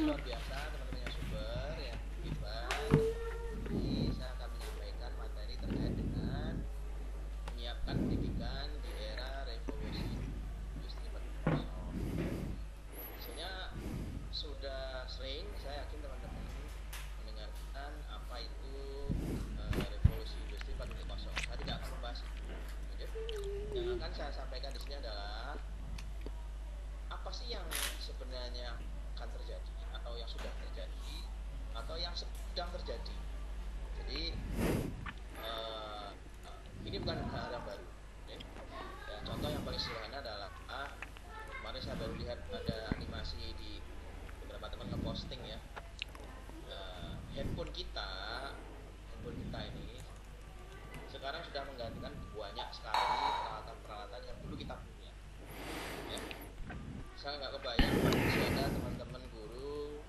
luar biasa teman-teman yang super yang hebat. Ini saya akan menyampaikan materi terkait dengan menyiapkan pendidikan di era revolusi industri 4.0. Biasanya sudah sering, saya yakin teman-teman mendengarkan apa itu revolusi industri 4.0. Saya tidak akan membahas itu. Yang akan saya sampaikan di sini adalah apa sih yang sebenarnya akan terjadi atau yang sudah terjadi atau yang sedang terjadi. Jadi ini bukan hal yang baru. Ya, contoh yang paling sederhana adalah kemarin saya baru lihat ada animasi di beberapa teman ngeposting ya, handphone kita ini sekarang sudah menggantikan banyak sekali peralatan-peralatan yang dulu kita punya. Ya. Saya nggak kebayang masih ada teman-teman guru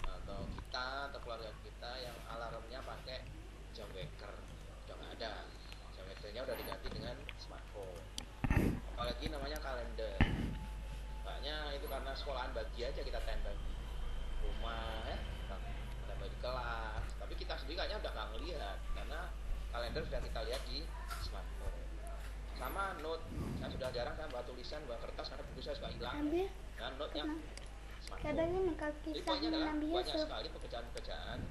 atau kita atau keluarga kita yang alarmnya pakai jam waker. Udah nggak ada. Jam wakernya udah diganti dengan smartphone. Apalagi namanya kalender. Makanya itu karena sekolahan bagi aja kita tempel di rumah ya, tempel di kelas. Tapi kita sendiri kayaknya udah nggak ngelihat karena kalender sudah kita lihat di smartphone. Sama note, saya sudah jarang saya bawa tulisan, bawa kertas karena buku saya suka hilang. Dan note-nya smartphone. Jadi poinnya adalah banyak sekali pekerjaan-pekerjaan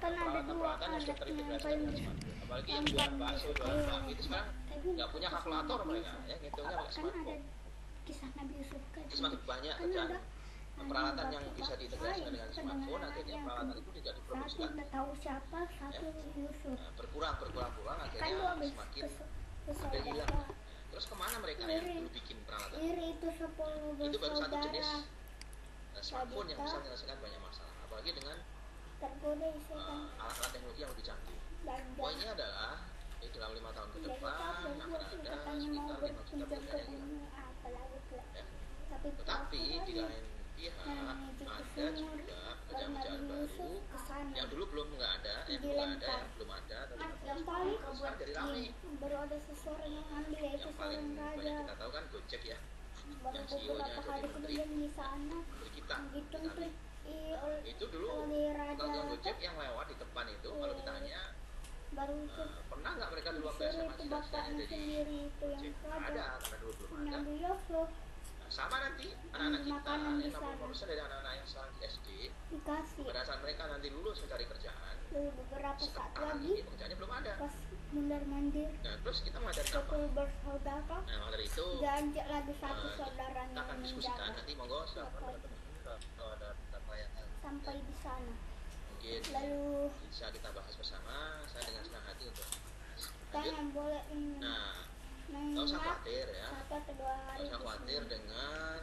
peralatan-peralatan yang sudah terintegrasi dengan smartphone. Apalagi yang jualan bakso, jualan bakso itu sekarang nggak punya kalkulator mereka, ya ngitungnya pakai smartphone. Jadi semakin banyak kerjaan peralatan yang bisa diintegrasikan dengan smartphone, akhirnya peralatan itu tidak diproduksikan. Berkurang, akhirnya semakin hilang. Terus kemana mereka yang dulu bikin peralatan? Itu baru satu jenis smartphone yang bisa menyelesaikan banyak masalah, apalagi dengan alat-alat teknologi yang lebih canggih. Poinnya adalah dalam 5 tahun ke depan akan ada sekitar 5 juta pekerjaan yang hilang. Ya. Tetapi di lain pihak ada juga pekerjaan-pekerjaan baru yang dulu belum nggak ada, yang belum ada, tapi sekarang jadi ramai. Yang paling banyak kita tahu kan Gojek ya, yang CEO-nya jadi menteri kita. Itu dulu tukang Gojek yang lewat di depan itu kalau ditanya pernah nggak mereka dulu waktu SMA cita-citanya jadi Gojek? Ada, karena dulu belum ada. Sama nanti anak-anak kita, 60% dari anak-anak yang sekarang di SD, pada saat mereka nanti lulus mencari kerjaan, sekarang ini pekerjaannya belum ada. Nah, terus kita mengajarkan apa? Nah, materi itu kita akan diskusikan nanti, monggo silakan teman-teman kalau ada apa yang sampai di sana. Mungkin bisa kita bahas bersama. Saya dengan senang hati untuk boleh. Nah, nggak usah khawatir ya, nggak usah khawatir dengan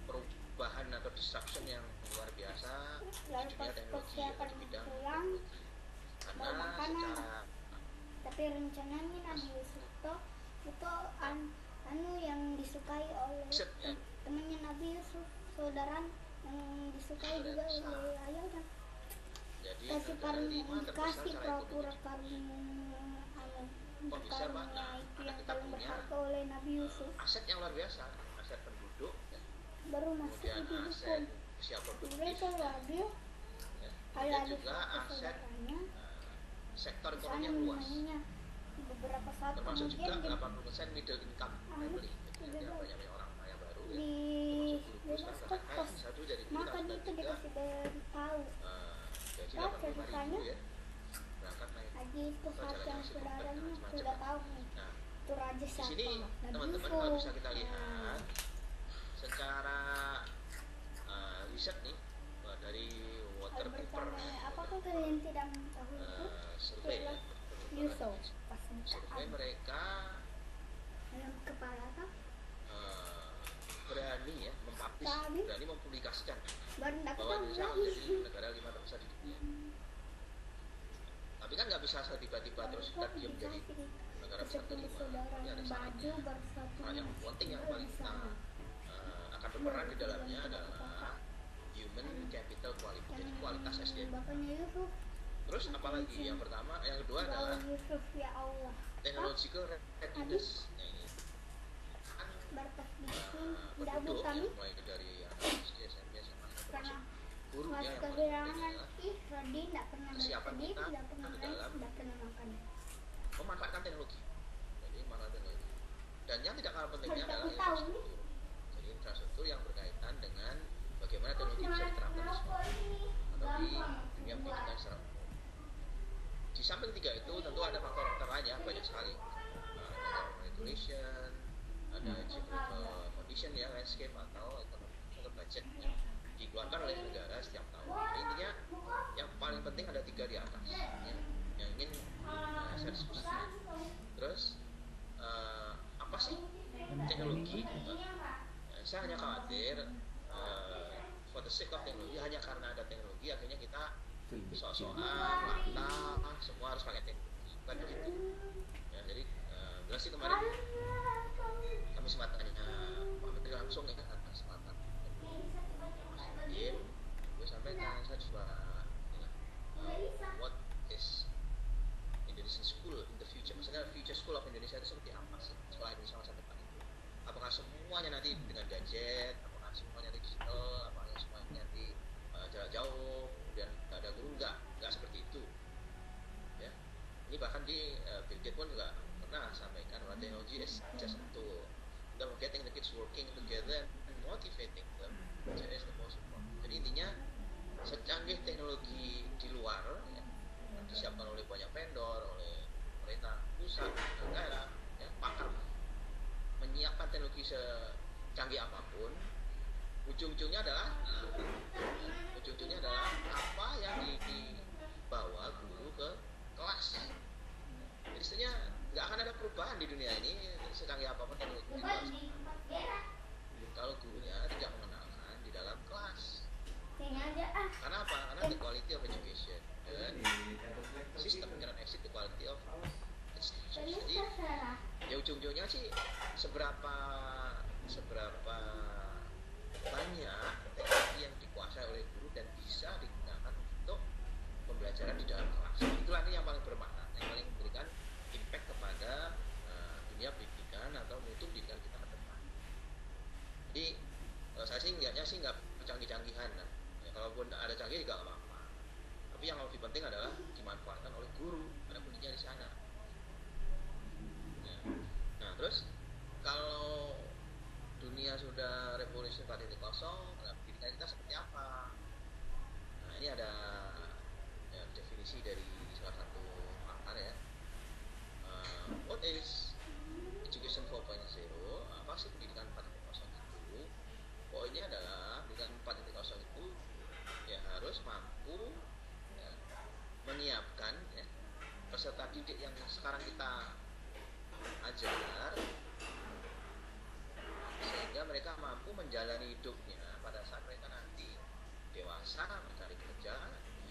perubahan atau disruption yang luar biasa di dunia teknologi atau di bidang teknologi. Karena secara tapi rencananya Nabi Yusuf itu anu yang disukai oleh temannya Nabi Yusuf, saudara yang disukai juga oleh ayahnya. Jadi kasih pura-pura karun kok bisa Pak? Nah, anak kita punya oleh Nabi Yusuf. Aset yang luar biasa, aset penduduk ya. Baru masuk kemudian di aset usia produktif ya. Kemudian juga aset sektor ekonomi yang luas, beberapa saat termasuk juga 80% middle income family. Jadi banyak orang kaya baru ya, termasuk guru-guru sekarang kaya, satu jadi guru maka itu dikasih tahu gaji 85.000 ya, berangkat naik Haji itu saat yang saudaranya sudah tahu nih. Nah, itu raja siapa? di sini teman-teman kalau bisa kita lihat secara riset nih dari water paper apakah kalian tidak mengetahui itu? survei ya, Yusuf survei mereka dalam kepala kan? berani ya berani mempublikasikan bahwa Indonesia menjadi negara 5 terbesar di dunia. Tapi kan nggak bisa tiba-tiba terus kita diam jadi negara besar kelima. Ini ada syaratnya. Syarat yang penting yang paling kita akan berperan di dalamnya adalah human capital quality, jadi kualitas SDM. Terus apalagi yang pertama, yang kedua adalah technological readiness. Nah, ini kan penduduk yang mulai dari SD, SMP, SMA, yang paling penting adalah kesiapan kita di dalam memanfaatkan teknologi. Jadi memanfaatkan teknologi. Dan yang tidak kalah pentingnya adalah infrastruktur. Jadi infrastruktur yang berkaitan dengan bagaimana teknologi bisa diterapkan di sekolah atau di dunia pendidikan secara umum. Di samping tiga itu tentu ada faktor-faktor lain ya, banyak sekali. Ada regulation, ada geographical condition ya, landscape atau budget yang dikeluarkan oleh negara setiap tahun. Jadi intinya yang paling penting ada tiga di atas ya, yang ingin saya diskusikan. Terus apa sih teknologi? Saya hanya khawatir for the sake of teknologi, hanya karena ada teknologi akhirnya kita sok-sokan lantang semua harus pakai teknologi, bukan begitu ya. Jadi jelas sih kemarin kami sempat tanya Pak Menteri langsung ya atas kesempatan Mas Nadiem, gue sampaikan saya coba what is Indonesian school in the future, maksudnya future school of Indonesia itu seperti apa sih sekolah Indonesia masa depan itu, apakah semuanya nanti dengan gadget, apakah semuanya nanti digital, apakah semuanya nanti jarak jauh kemudian tidak ada guru, enggak seperti itu ya. Ini bahkan di Bill Gates pun juga pernah sampaikan bahwa teknologi is just a tool, the getting the kids working together and motivating them is the most important. Jadi intinya secanggih teknologi di luar ya, disiapkan oleh banyak vendor, oleh pemerintah pusat, negara ya, pakar menyiapkan teknologi secanggih apapun, ujung-ujungnya adalah apa yang dibawa guru ke kelas. Jadi istilahnya nggak akan ada perubahan di dunia ini secanggih apapun teknologi kalau gurunya tidak mengenalkan di dalam kelas. Karena apa? Karena the quality of education dan sistem pengenalan exit the quality of education. Jadi ya ujung-ujungnya sih seberapa banyak teknologi yang dikuasai oleh guru dan bisa digunakan untuk pembelajaran di dalam kelas. Itulah yang paling bermakna, yang paling memberikan impact kepada dunia pendidikan atau mutu pendidikan kita ke depan. Jadi saya sih ngeliatnya sih nggak canggih-canggihan. Nah, ya, kalaupun ada canggih juga nggak apa-apa. Tapi yang lebih penting adalah dimanfaatkan oleh guru, ada kuncinya di sana. Nah, terus kalau dunia sudah revolusi 4.0, pendidikan kita seperti apa? Nah, ini ada ya, definisi dari salah satu pakar ya. What is education 4.0? Apa sih pendidikan 4.0 itu? Poinnya adalah pendidikan 4.0 itu ya harus mampu ya, menyiapkan ya, peserta didik yang sekarang kita ajar sehingga mereka mampu menjalani hidupnya pada saat mereka nanti dewasa mencari kerja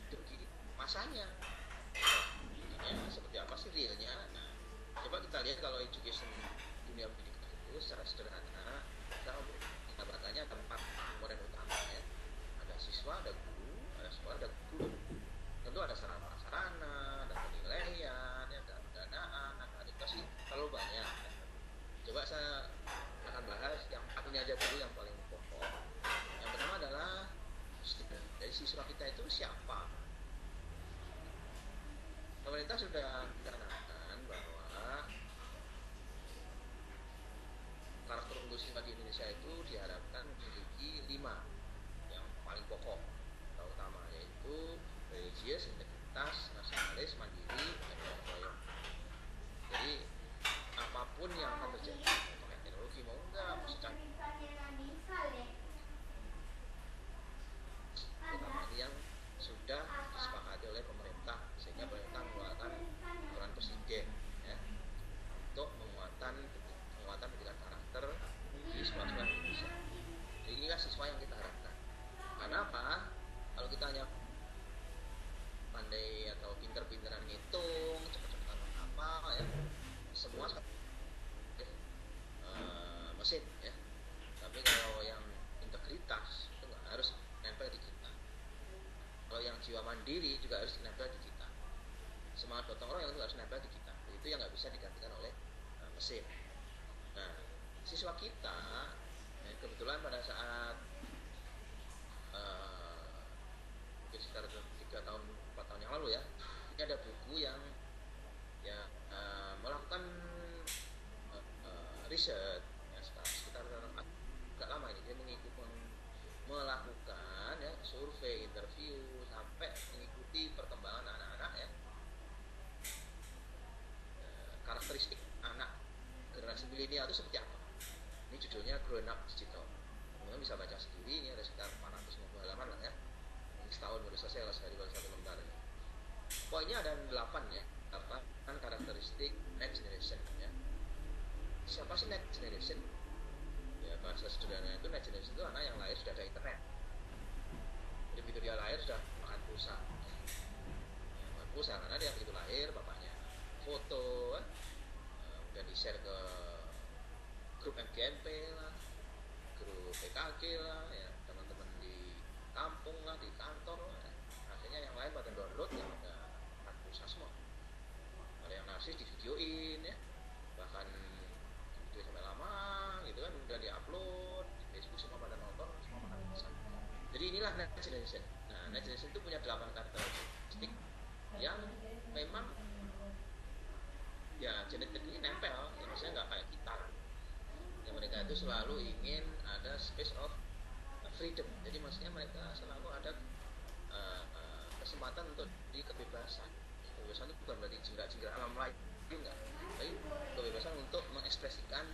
hidup di masanya. Intinya seperti apa sih realnya? Nah, coba kita lihat kalau education dunia pendidikan itu secara sederhana kita batanya ada 4 komponen utama ya. Ada siswa, ada guru, ada sekolah, ada guru. Tentu ada sarana prasarana, ada penilaian, ada pendanaan, ada edukasi, terlalu banyak. Coba saya akan bahas yang 4 ini aja dulu yang paling pokok. Yang pertama adalah dari siswa kita itu siapa? Pemerintah sudah mencanangkan bahwa karakter unggul siswa di Indonesia itu diharapkan memiliki 5 yang paling pokok atau utama, yaitu religius, integritas, nasionalis, mandiri, dan gotong royong. Jadi apapun yang akan terjadi, mau pakai teknologi mau enggak, mau secanggih utama ini yang sudah disepakati oleh pemerintah, sehingga pemerintah mengeluarkan aturan presiden ya, untuk penguatan pendidikan karakter di sekolah-sekolah Indonesia. Jadi inilah siswa yang kita harapkan. Karena apa? Kalau kita hanya pandai atau pinter-pinteran ngitung, cepet-cepetan apa ya, semua mesin ya. Tapi kalau yang integritas itu nggak harus nempel di kita. Kalau yang jiwa mandiri juga harus nempel di kita. Semangat gotong royong itu harus nempel di kita. Itu yang nggak bisa digantikan oleh mesin. Nah, siswa kita kebetulan pada saat survei, interview, sampai mengikuti perkembangan anak-anak ya, karakteristik anak generasi milenial itu seperti apa. Ini judulnya Growing Up Digital. Teman-teman bisa baca sendiri, ini ada sekitar 450 halaman lah ya. Ini setahun baru selesai kalau sehari baru satu lembar ya. Poinnya ada 8 ya, 8 karakteristik next generation ya. Siapa sih next generation? Ya bahasa sederhana itu next generation itu anak yang lahir sudah ada internet. Jadi begitu dia lahir sudah makan pulsa. Ya, makan pulsa karena dia begitu lahir bapaknya foto, udah di share ke grup MGMP lah, grup PKG lah, ya teman-teman di kampung lah, di kantor lah. Ya. Akhirnya yang lain pada download ya udah makan pulsa semua. Ada yang narsis di videoin ya, bahkan video sampai lama gitu kan udah diupload di Facebook, semua pada nonton, semua makan pulsa. Jadi inilah next generation. Nah, next generation itu punya 8 karakteristik yang memang ya genetiknya nempel, ya, maksudnya nggak kayak kita. Yang mereka itu selalu ingin ada space of freedom. Jadi maksudnya mereka selalu ada kesempatan untuk di kebebasan. Kebebasan itu bukan berarti jingkrak-jingkrak alam lain, enggak. Tapi kebebasan untuk mengekspresikan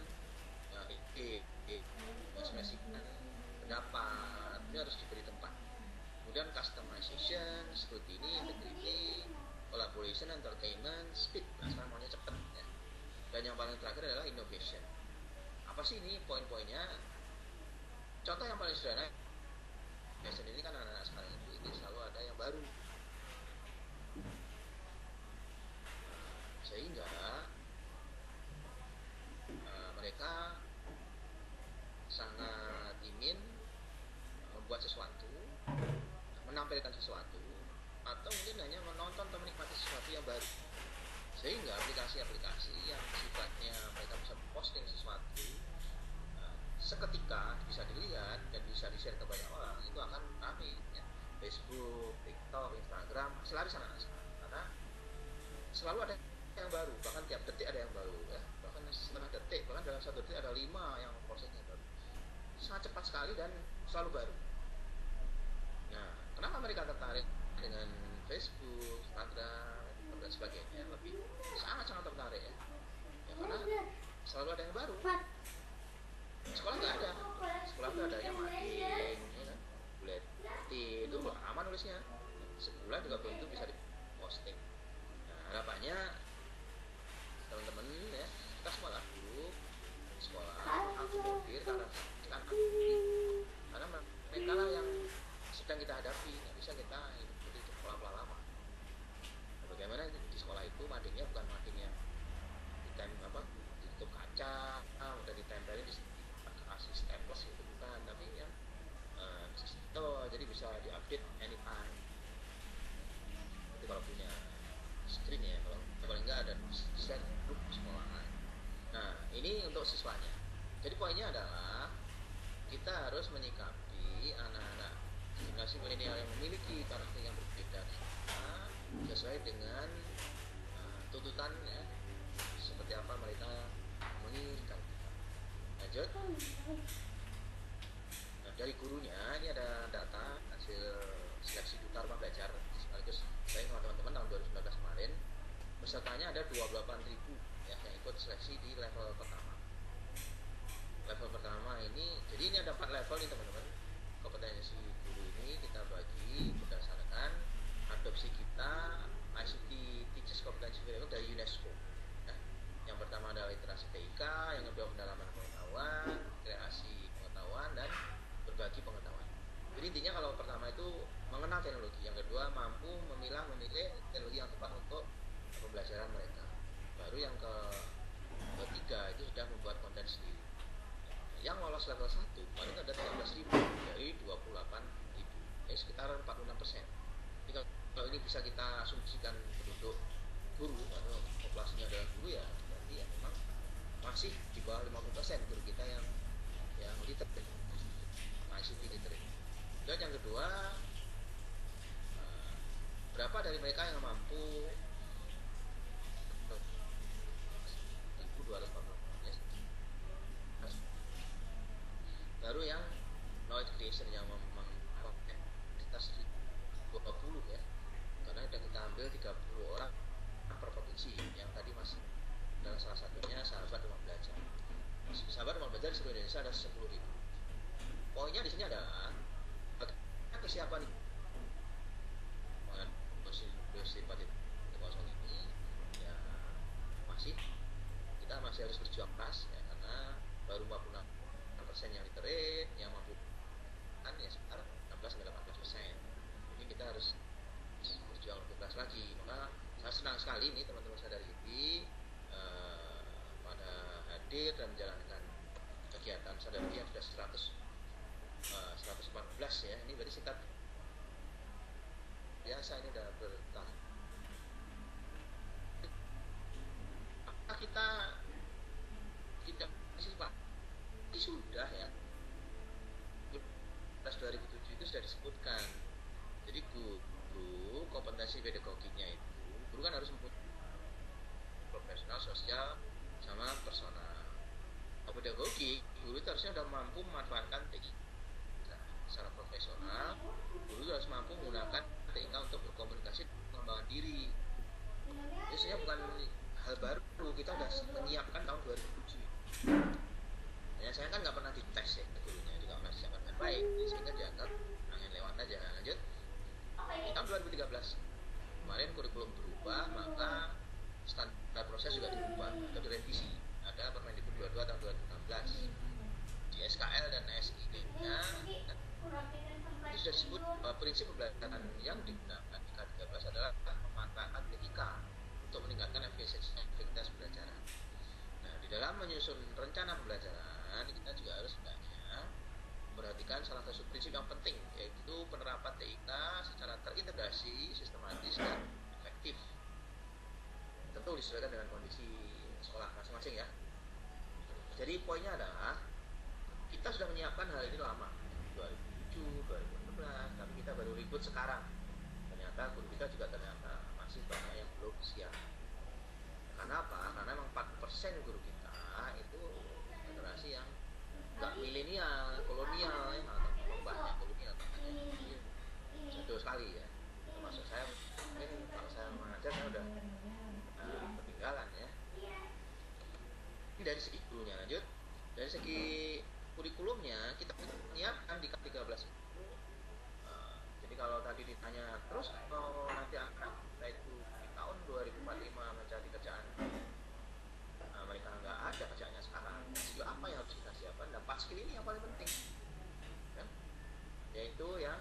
mengekspresikan pendapat, ini harus diberi tempat. Kemudian customization, scrutiny, integrity, collaboration, entertainment, speed, nah maunya cepat ya. Dan yang paling terakhir adalah innovation. Apa sih ini poin-poinnya? Contoh yang paling sederhana, biasanya ini kan anak-anak sekarang itu ini selalu ada yang baru, sehingga mereka sangat ingin membuat sesuatu, menampilkan sesuatu, atau mungkin hanya menonton atau menikmati sesuatu yang baru. Sehingga aplikasi-aplikasi yang sifatnya mereka bisa posting sesuatu seketika bisa dilihat dan bisa di-share ke banyak orang, itu akan ramai ya. Facebook, TikTok, Instagram selalu sana karena selalu ada yang baru, bahkan tiap detik ada yang baru ya. Bahkan setengah detik, bahkan dalam 1 detik ada 5 yang prosesnya baru, sangat cepat sekali dan selalu baru. Nah, kenapa mereka tertarik dengan Facebook, Instagram, dan sebagainya, lebih sangat-sangat tertarik ya, karena selalu ada yang baru. Sekolah nggak ada, sekolah nggak ada yang matiin ya kan, buletin itu lama nulisnya, sebulan juga belum itu bisa diposting. Nah, harapannya teman-teman ya, kita semua lah guru sekolah akomodir karena mereka lah yang sedang kita hadapi, nggak bisa kita ikuti pola-pola lama. Nah, bagaimana di sekolah itu madingnya bukan mading yang ditutup kaca, udah ditempelin kasih staples gitu, bukan, tapi yang jadi bisa diupdate anytime. Jadi kalau punya screen ya, kalau paling nggak ada share grup sekolahan. Nah, ini untuk siswanya. Jadi poinnya adalah kita harus menyikapi anak-anak generasi milenial yang memiliki karakter yang berbeda sesuai dengan tuntutan ya, seperti apa mereka menginginkan. Lanjut. Nah, dari gurunya ini ada data hasil seleksi duta rumah belajar sekaligus saya sama teman-teman tahun 2019 kemarin, pesertanya ada 28.000 ya, yang ikut seleksi di level pertama. Level pertama ini, jadi ini ada 4 level nih teman-teman. Kompetensi guru ini kita bagi berdasarkan adopsi kita ICT Teachers Competency Framework dari UNESCO. Nah, yang pertama adalah literasi TIK, yang kedua pendalaman pengetahuan, kreasi pengetahuan, dan berbagi pengetahuan. Jadi intinya kalau pertama itu mengenal teknologi, yang kedua mampu memilih teknologi yang tepat untuk pembelajaran mereka. Baru yang ketiga itu sudah membuat konten sendiri. Yang lolos level 1 kemarin ada 13.000 dari 28.000, sekitar 46%. Jadi kalau ini bisa kita asumsikan penduduk guru atau populasinya adalah guru ya, berarti ya memang masih di bawah 50% guru kita yang literate, ICT literate. Dan yang kedua, berapa dari mereka yang mampu 1.240. Baru yang knowledge creation yang memang kita industri 4.0 ini ya masih kita masih harus berjuang keras ya, karena baru 46% yang literate, yang mampu kan ya sekitar 16-18%. Jadi kita harus berjuang lebih keras lagi. Maka saya senang sekali nih teman-teman Sadar Gigi pada hadir dan menjalankan kegiatan Sadar Gigi yang sudah 114 ya. Ini berarti sekitar biasa ini udah bertahun. Apakah kita tidak sih Pak? Ini sudah ya. 2007 itu sudah disebutkan. Jadi guru kompetensi pedagoginya itu, guru kan harus mempunyai profesional, sosial, sama personal. Pedagogi, guru itu harusnya sudah mampu memanfaatkan TIK secara profesional. Guru itu harus mampu menggunakan TIK untuk berkomunikasi, mengembangkan diri. Ini sebenarnya bukan hal baru, kita sudah menyiapkan tahun 2007. Ya, saya kan nggak pernah dites ya gurunya, juga pernah disiapkan dengan baik, sehingga dianggap angin lewat aja. Lanjut, di tahun 2013 kemarin kurikulum berubah, maka standar proses juga dirubah atau direvisi. Ada Permendikbud 22 tahun 2016 di SKL dan SID-nya itu sudah disebut prinsip pembelajaran yang digunakan di K13 adalah memanfaatkan TIK untuk meningkatkan efektivitas pembelajaran. Nah, di dalam menyusun rencana pembelajaran kita juga harus sebenarnya memperhatikan salah satu prinsip yang penting, yaitu penerapan TIK secara terintegrasi, sistematis, dan efektif. Tentu disesuaikan dengan kondisi sekolah masing-masing ya. Jadi poinnya adalah kita sudah menyiapkan hal ini lama, 2007, 2016, tapi kita baru ribut sekarang. Ternyata guru kita juga ternyata masih banyak yang belum siap. Karena apa? Karena memang 4% guru kita itu generasi yang nggak milenial, kolonial ya, atau banyak kolonial makanya jatuh sekali ya. Termasuk saya, mungkin kalau saya mengajar saya udah ketinggalan ya. Ini dari segi gurunya. Lanjut, dari segi kurikulumnya kita menyiapkan di K13 itu. Jadi kalau tadi ditanya terus kalau nanti anak kita itu di tahun 2045 mencari kerjaan, mereka nggak ada kerjaannya sekarang, skill apa yang harus kita siapkan? Dan 4 skill ini yang paling penting kan? Yaitu yang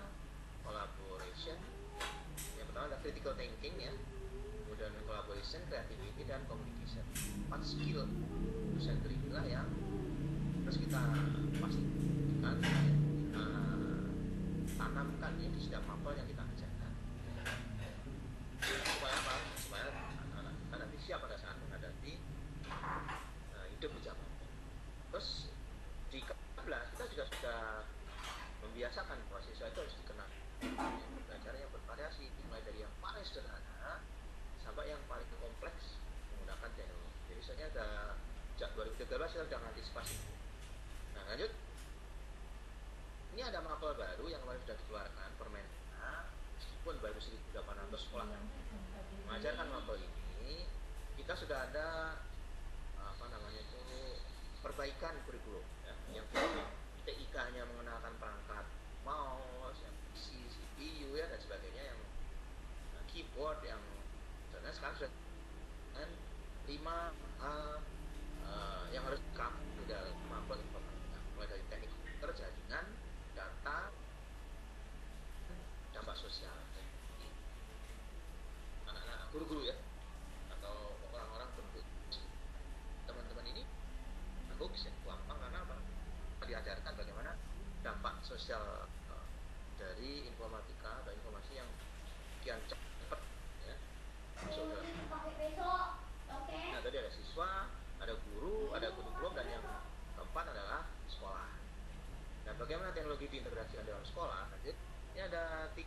collaboration, yang pertama ada critical thinking ya, kemudian collaboration, creativity, dan communication. 4 skill center inilah yang terus kita pastikan kita tanamkan ya di setiap mapel yang kita ajarkan. Supaya apa? Supaya anak-anak kita nanti siap pada saat menghadapi hidup di zaman. Terus di kelas kita juga sudah membiasakan bahwa siswa itu harus dikenal belajar yang bervariasi, mulai dari yang paling sederhana sampai yang paling kompleks menggunakan teknologi. Jadi soalnya ada sejak 2013 kita sudah mengantisipasi. Nah lanjut, ini ada mapel baru yang kemarin sudah dikeluarkan Permenna, meskipun baru 1.800 sekolah yang mengajarkan mapel ini. Kita sudah ada perbaikan kurikulum ya, yang TIK-nya mengenalkan perangkat mouse, yang PC, CPU ya dan sebagainya, yang keyboard, yang karena sekarang sudah dengan 5 hal yang harus kamu dalam mapel informatika, mulai dari teknik komputer, jaringan, data, dampak sosial. Anak-anak guru-guru ya atau orang-orang bentuk teman-teman ini bagus ya, gampang karena apa? Diajarkan bagaimana dampak sosial dari informatika atau informasi yang kian cepat ya. Nah tadi ada siswa, ada guru, ada kurikulum, dan yang keempat adalah sekolah. Dan bagaimana teknologi diintegrasikan dalam sekolah? Lanjut, ini ada 4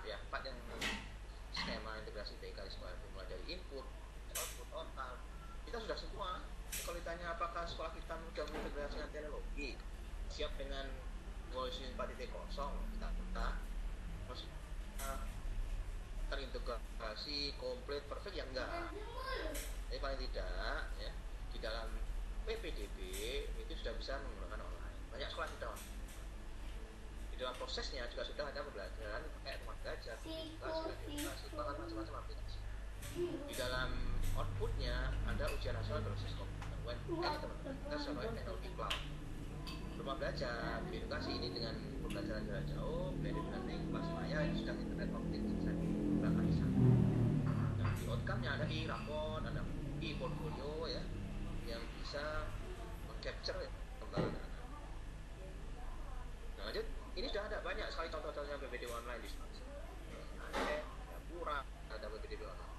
yang skema integrasi TIK di sekolah itu, mulai dari input, output, outcome. Kita sudah semua. Kalau ditanya apakah sekolah kita sudah mengintegrasikan teknologi, siap dengan evolusi 4.0, kita terintegrasi komplit perfect ya enggak. Tapi paling tidak ya di dalam PPDB itu sudah bisa menggunakan online. Banyak sekolah sudah. Di dalam prosesnya juga sudah ada pembelajaran kayak rumah belajar, kelas, edukasi, bahkan macam-macam Di dalam outputnya ada ujian nasional berbasis komputer UNBK teman-teman. Kita sudah pakai teknologi cloud. Rumah belajar edukasi ini dengan pembelajaran jarak jauh, blended learning, kelas maya ini sudah internet of things bisa digunakan di sana. Nah, di outcome-nya ada e-raport, ada e-portfolio ya, yang bisa meng-capture ya, kembali anak-anak. Nah, lanjut, ini sudah ada banyak sekali contoh-contohnya PPDB online di sana. Aceh, Japura, ada PPDB online.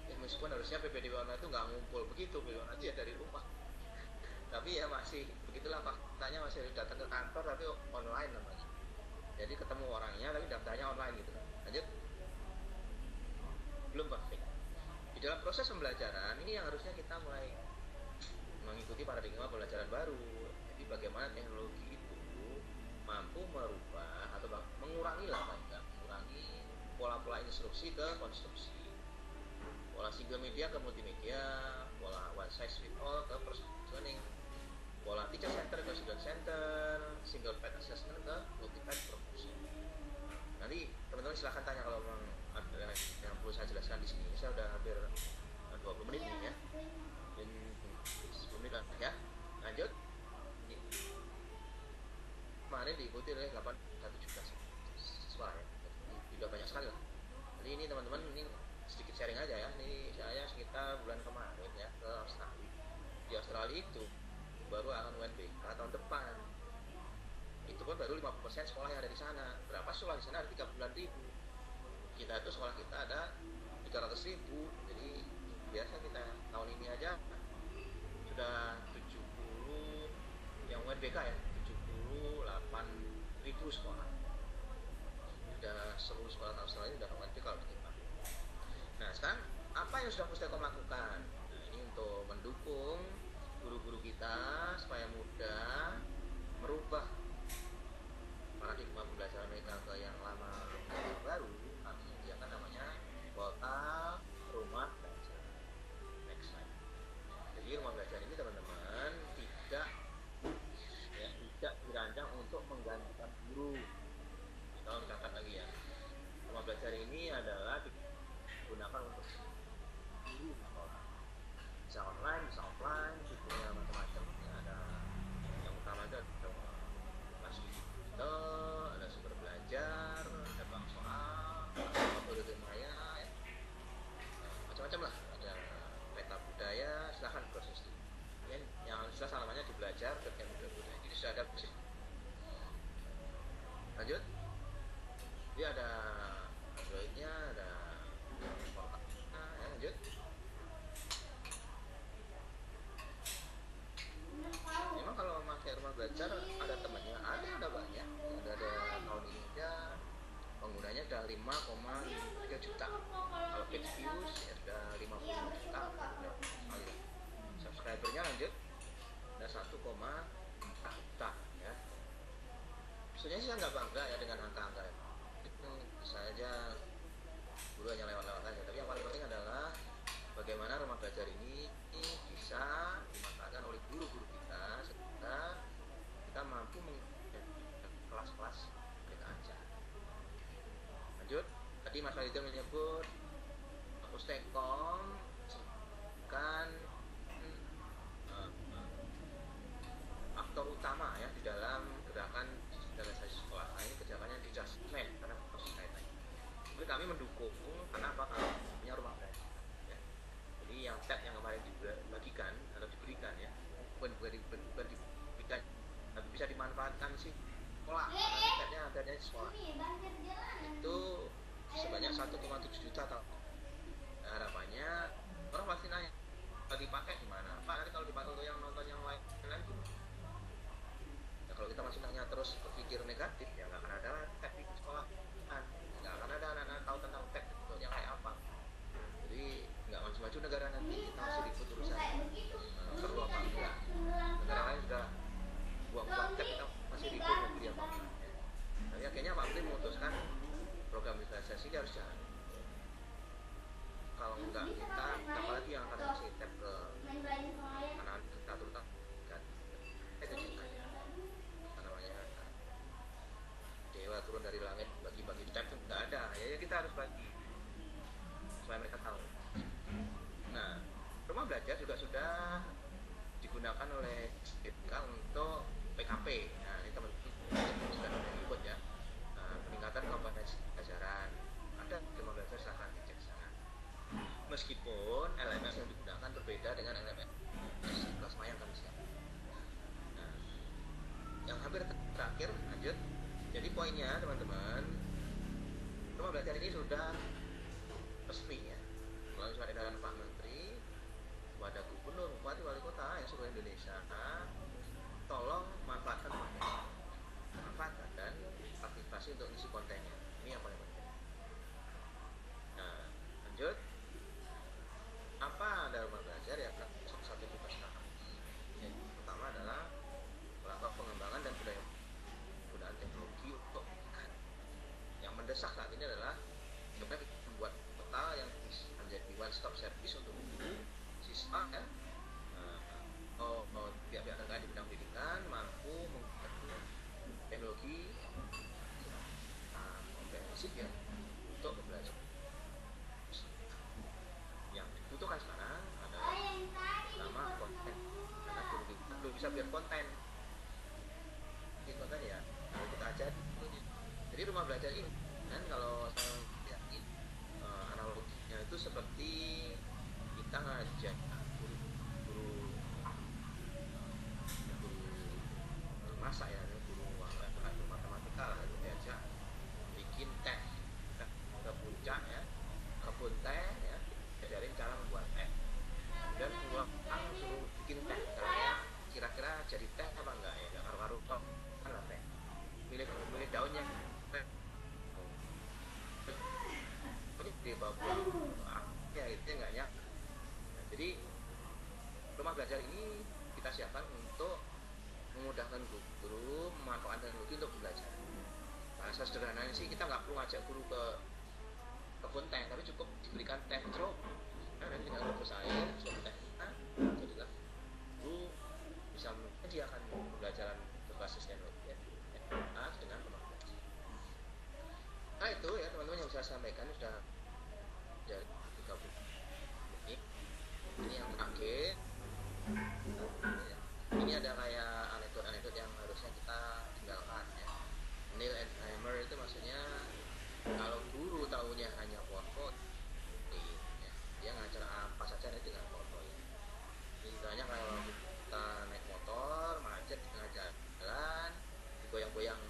Ya, meskipun harusnya PPDB online itu nggak ngumpul begitu, PPDB online itu ya dari rumah. Tapi ya masih begitulah faktanya, masih harus datang ke kantor tapi online namanya. Jadi ketemu orangnya tapi daftarnya online gitu. Lanjut, belum perfect. Di dalam proses pembelajaran ini yang harusnya kita mulai mengikuti paradigma pembelajaran baru. Jadi bagaimana teknologi itu mampu merubah atau mengurangi mengurangi pola-pola instruksi ke konstruksi, pola single media ke multimedia, pola one size fit all ke personalizing, pola teacher center ke student center, single path assessment ke multi path promotion. Nanti teman-teman silahkan tanya kalau memang ada yang perlu saya jelaskan di sini. Saya udah hampir 20 menit nih ya. Dan 10 menit lah ya. Lanjut. Kemarin diikuti oleh 81 juta siswa ya. Jadi sudah banyak sekali lah. Jadi ini teman-teman ini sedikit sharing aja ya. Ini saya sekitar bulan kemarin ya ke Australia. Di Australia itu baru akan UNBK tahun depan. Itu pun baru 50% sekolah yang ada di sana. Berapa sekolah di sana? Ada 30.000. Kita itu sekolah kita ada 300.000. Jadi biasa kita tahun ini aja sudah 70 yang UNBK ya, 78.000 sekolah. Sudah seluruh sekolah Australia sudah UNBK kalau kita. Nah, sekarang apa yang sudah Pustelkom lakukan? Nah, ini untuk mendukung guru-guru kita supaya mudah merubah paradigma pembelajaran mereka ke yang lama ke yang baru. Kami menyediakan namanya portal rumah belajar. Next slide. Jadi rumah belajar ini teman-teman tidak dirancang untuk menggantikan guru. Kita catat lagi ya. Rumah belajar ini adalah digunakan untuk guru sekolah. Bisa online, bisa offline, fiturnya macam-macam. Ya, ada yang utama itu ada kelas digital, ada sumber belajar, ada bank soal, ada metode maya, ya. Macam-macam lah. Ada peta budaya, silahkan proses itu. Yang jelas namanya di belajar dan budaya. Ini sudah ada proses. Lanjut. Jadi ada Androidnya, ada portalnya, ya, lanjut. Memang kalau pakai rumah belajar ada temannya, ada banyak. Ada tahun ini aja penggunanya sudah 5,3 juta. Kalau page views ya sudah 50 juta. Subscribernya lanjut ada 1,4 juta ya. Sebenarnya sih saya nggak bangga ya dengan angka-angka itu. Bisa aja guru hanya lewat-lewat aja. Tapi yang paling penting adalah bagaimana rumah belajar ini bisa dimanfaatkan oleh guru-guru kita sehingga kita mampu kelas-kelas mereka ajar. Lanjut, tadi Mas Walid menyebut Pustelkom kan aktor utama ya di dalam gerakan digitalisasi sekolah. Nah, ini kerjaannya di Justman karena proses kaitannya. Jadi kami mendukung karena apa? Kalau punya rumah belajar. Ya. Jadi yang tab yang kemarin dibagikan atau diberikan ya, bukan diberikan, tapi bisa dimanfaatkan sih sekolah. Karena tabnya di sekolah itu sebanyak 1,7 juta tahun. Nah, harapannya orang pasti nanya kalau dipakai gimana? Pak, nanti kalau dipakai untuk yang nonton yang lain gimana? Nah, kalau kita masih nanya terus berpikir negatif ya nggak akan ada teknik sekolah, nggak akan ada anak-anak tahu tentang teknik itu yang kayak apa. Jadi nggak maju-maju negara nanti, kita masih ribut urusan perlu apa enggak. Negara lain sudah buang-buang tek, kita masih ribut mau beli apa enggak. Tapi akhirnya Pak Menteri memutuskan program digitalisasi harus jalan. Kalau enggak kita apalagi yang akan kasih tab ke anak-anak kita terutama kan itu ceritanya namanya dewa turun dari langit bagi-bagi tab itu nggak ada ya, kita harus bagi supaya mereka tahu rumah belajar juga sudah digunakan oleh SDK untuk PKP. Nah, ini teman-teman sudah ikut ya. Peningkatan kompetensi pelajaran. Ada rumah belajar, silahkan dicek sana. Meskipun LMS yang digunakan berbeda dengan LMS kelas maya kami siap. Nah, yang hampir terakhir lanjut. Jadi poinnya teman-teman, rumah belajar ini sudah resmi ya, melalui surat edaran Pak Menteri kepada Gubernur, Bupati, Wali Kota yang seluruh Indonesia. Tolong manfaatkan dan aktivasi untuk isi kontennya. Ini yang paling penting. Nah, lanjut. Apa ada rumah belajar ya? Satu tugas kami. Yang pertama adalah melakukan pengembangan dan penggunaan teknologi untuk pendidikan. Yang mendesak saat ini adalah bagaimana kita membuat portal yang bisa menjadi one stop service untuk guru, siswa ya, pihak-pihak terkait di bidang pendidikan mampu menggunakan teknologi komprehensif ya untuk belajar. Yang dibutuhkan sekarang adalah pertama konten, karena guru kita belum bisa bikin konten. Bikin konten ya, kalau kita ajar. Jadi rumah belajar ini kan kalau saya lihat analoginya itu seperti kita ngajak guru masak ya, guru matematika lah, itu diajak bikin teh ke puncak ya, kebun teh ya, diajarin cara membuat teh, dan pulang suruh bikin teh, kira-kira jadi teh apa enggak ya, nggak karu-karu kok kan lah teh, milih daunnya teh, ini di bawah ya itu enggak ya. Nah, jadi rumah belajar ini kita siapkan untuk memudahkan guru memanfaatkan teknologi untuk belajar. Bahasa sederhananya sih kita nggak perlu ngajak guru ke kebun teh, tapi cukup diberikan teh jeruk, dan tinggal rebus air, suap teh, jadilah guru bisa menyediakan pembelajaran berbasis teknologi ya, dengan rumah belajar. Nah itu ya teman-teman yang bisa saya sampaikan sudah dari 30 menit. Ini yang terakhir. Ini ada kayak anekdot yang harusnya kita tinggalkan ya. Neil Alzheimer itu maksudnya kalau guru tahunya hanya PowerPoint ya, dia ngajar apa saja dengan PowerPoint ya. Misalnya kalau kita naik motor macet di tengah jalan, digoyang-goyang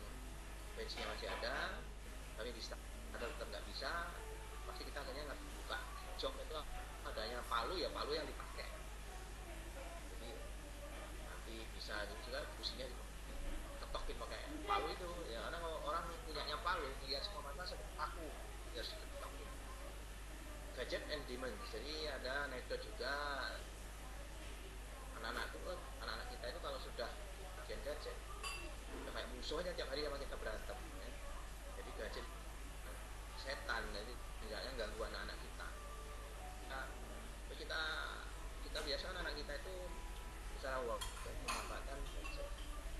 bensinnya masih ada, tapi di start tetap nggak bisa, pasti kita akhirnya nggak buka jok itu adanya palu ya, palu yang dipakai. Bisa juga businya diketokin pakai palu itu ya, karena kalau orang punyanya palu lihat semua mata seperti aku ya harus diketokin. Gadget and demand. Jadi ada anekdot juga, anak-anak kita itu kalau sudah bagian gadget udah kayak musuh aja, tiap hari sama kita berantem ya. Jadi gadget setan, jadi tidaknya ganggu anak-anak kita. Nah, kita biasa anak kita itu secara waktu memanfaatkan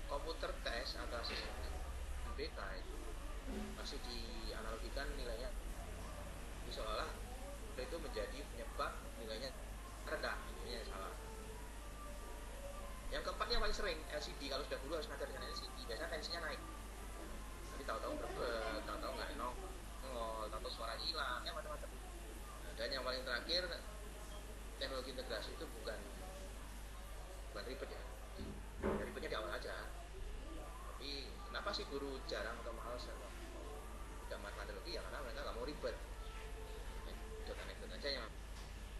komputer tes atau sistem MBK itu masih dianalogikan nilainya seolah itu menjadi penyebab nilainya rendah, ini salah. Yang keempat yang paling sering LCD, kalau sudah dulu harus ngajar dengan LCD, biasanya tensinya naik, tapi tahu-tahu berbeda, tahu-tahu nggak nongol, tahu-tahu suara hilang, ya macam-macam. Dan yang paling terakhir, teknologi integrasi itu bukan ribet ya, ribetnya di awal aja. Tapi kenapa sih guru jarang atau malas atau tidak manfaat teknologi ya, karena mereka nggak mau ribet. Itu aja yang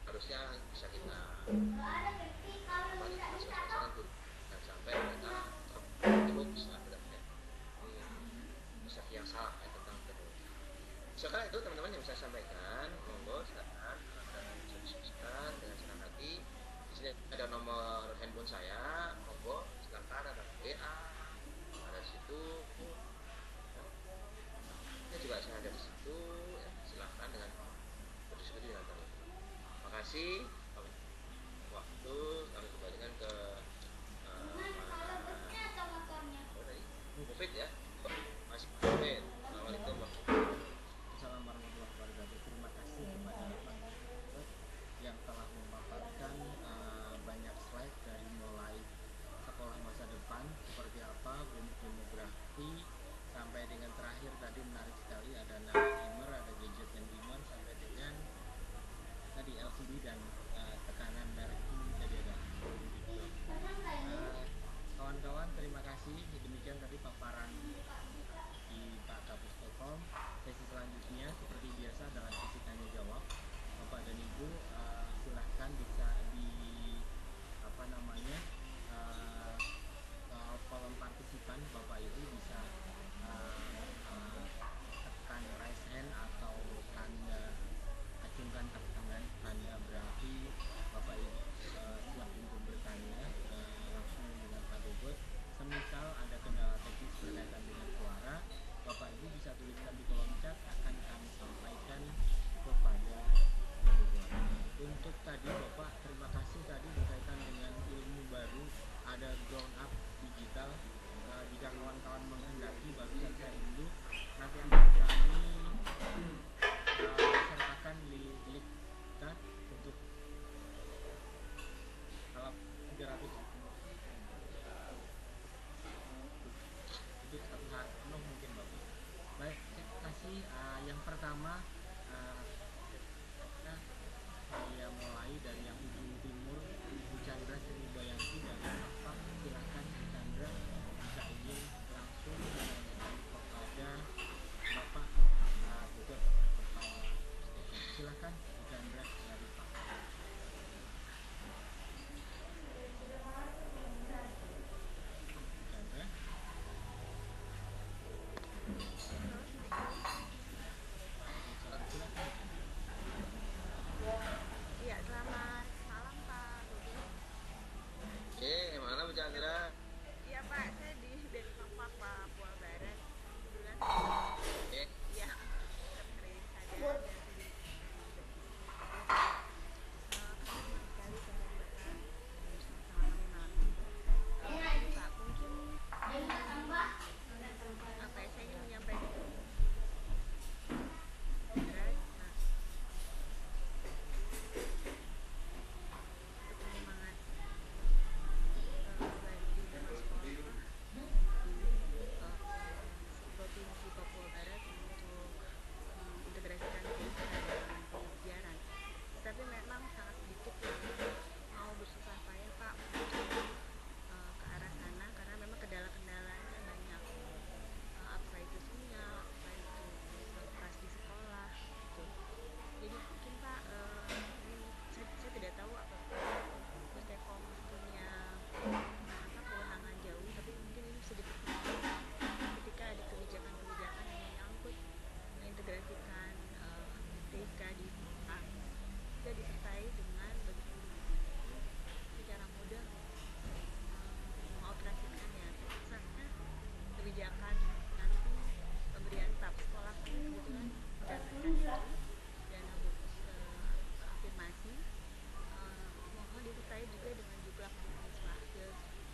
harusnya bisa kita selesaikan guru, dan sampai mereka cukup bisa yang salah ya, tentang teknologi. Sekarang itu teman-teman yang bisa sampaikan, monggo silakan bisa diskusikan dengan senang hati. Di sini ada nomor handphone saya, monggo silakan, ada WA, ada di situ. Ini juga saya ada di situ, ya, silakan dengan berdiskusi dengan kami. Terima kasih. Waktu kami kembalikan ke Mufid ya. Masih Mufid. Assalamualaikum Assalamualaikum warahmatullahi wabarakatuh. Terima kasih kepada Bang yang telah memaparkan pertama nah, saya mulai dari yang ujung timur, Bu Chandra Sri Bayanti dari Bapak. Silakan Bu Chandra, bisa izin langsung kepada Bapak Bogor, Kepala Stekon. Silakan Bu Chandra dari Pak. Iya, selamat malam Pak Budi. Oke, gimana Bu Chandra? Iya Pak, saya di Depok, Papua Barat. Kebetulan Oke. ya seperti saya dari kami senang sekali kehadiran Bapak bersama kami malam ini. Pak, mungkin apa ya, saya ingin menyampaikan beras, untuk penyemangat bagi teman sekolah Provinsi Papua Barat untuk mengintegrasikan pendidikan dengan pembelajaran. Tapi memang sangat sedikit yang mau bersusah payah Pak untuk ke arah sana karena memang kendala-kendalanya banyak. Apa itu sinyal, apa itu fasilitas di sekolah gitu. Jadi mungkin Pak, ini saya tidak tahu apakah Pustekom punya kewenangan jauh, tapi mungkin ini bisa dipertimbangkan ketika ada kebijakan-kebijakan yang menyangkut mengintegrasikan TK di sekolah, bisa disertai dengan bagaimana secara mudah mengoperasikannya. Misalnya kebijakan nanti pemberian tab sekolah kami kebetulan mendapatkan itu dana bonus afirmasi, mohon disertai juga dengan jumlah siswa.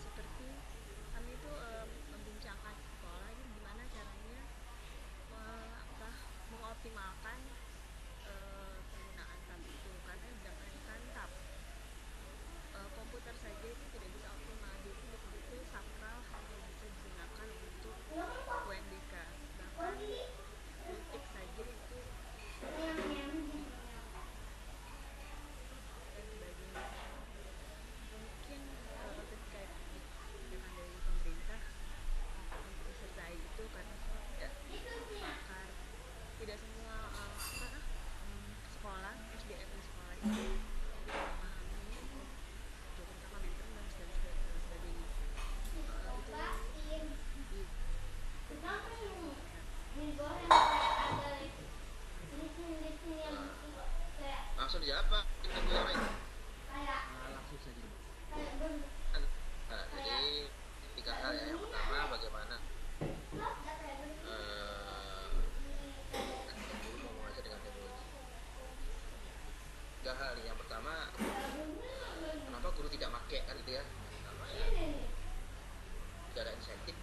Seperti kami itu membincangkan di sekolah ini gimana caranya mengoptimalkan penggunaan tab itu, karena jangankan tab, komputer saja itu tidak bisa optimal. Jadi betul-betul sakral hanya bisa digunakan untuk UNBK, bahkan kritik saja itu dan sebagainya. Mungkin ketika kebijakan dari pemerintah untuk disertai itu, karena pakar tidak semua sekolah SDM di sekolah itu memahami terutama maintenance dan sebagainya. Langsung dijawab Pak. Tunggu yang lain. Langsung saja. Nah, jadi 3 hal ya. Yang pertama, bagaimana guru mau mengajar dengan teknologi. 3 hal. Yang pertama, kenapa guru tidak pakai kan gitu ya? Pertama ya, tidak ada insentif.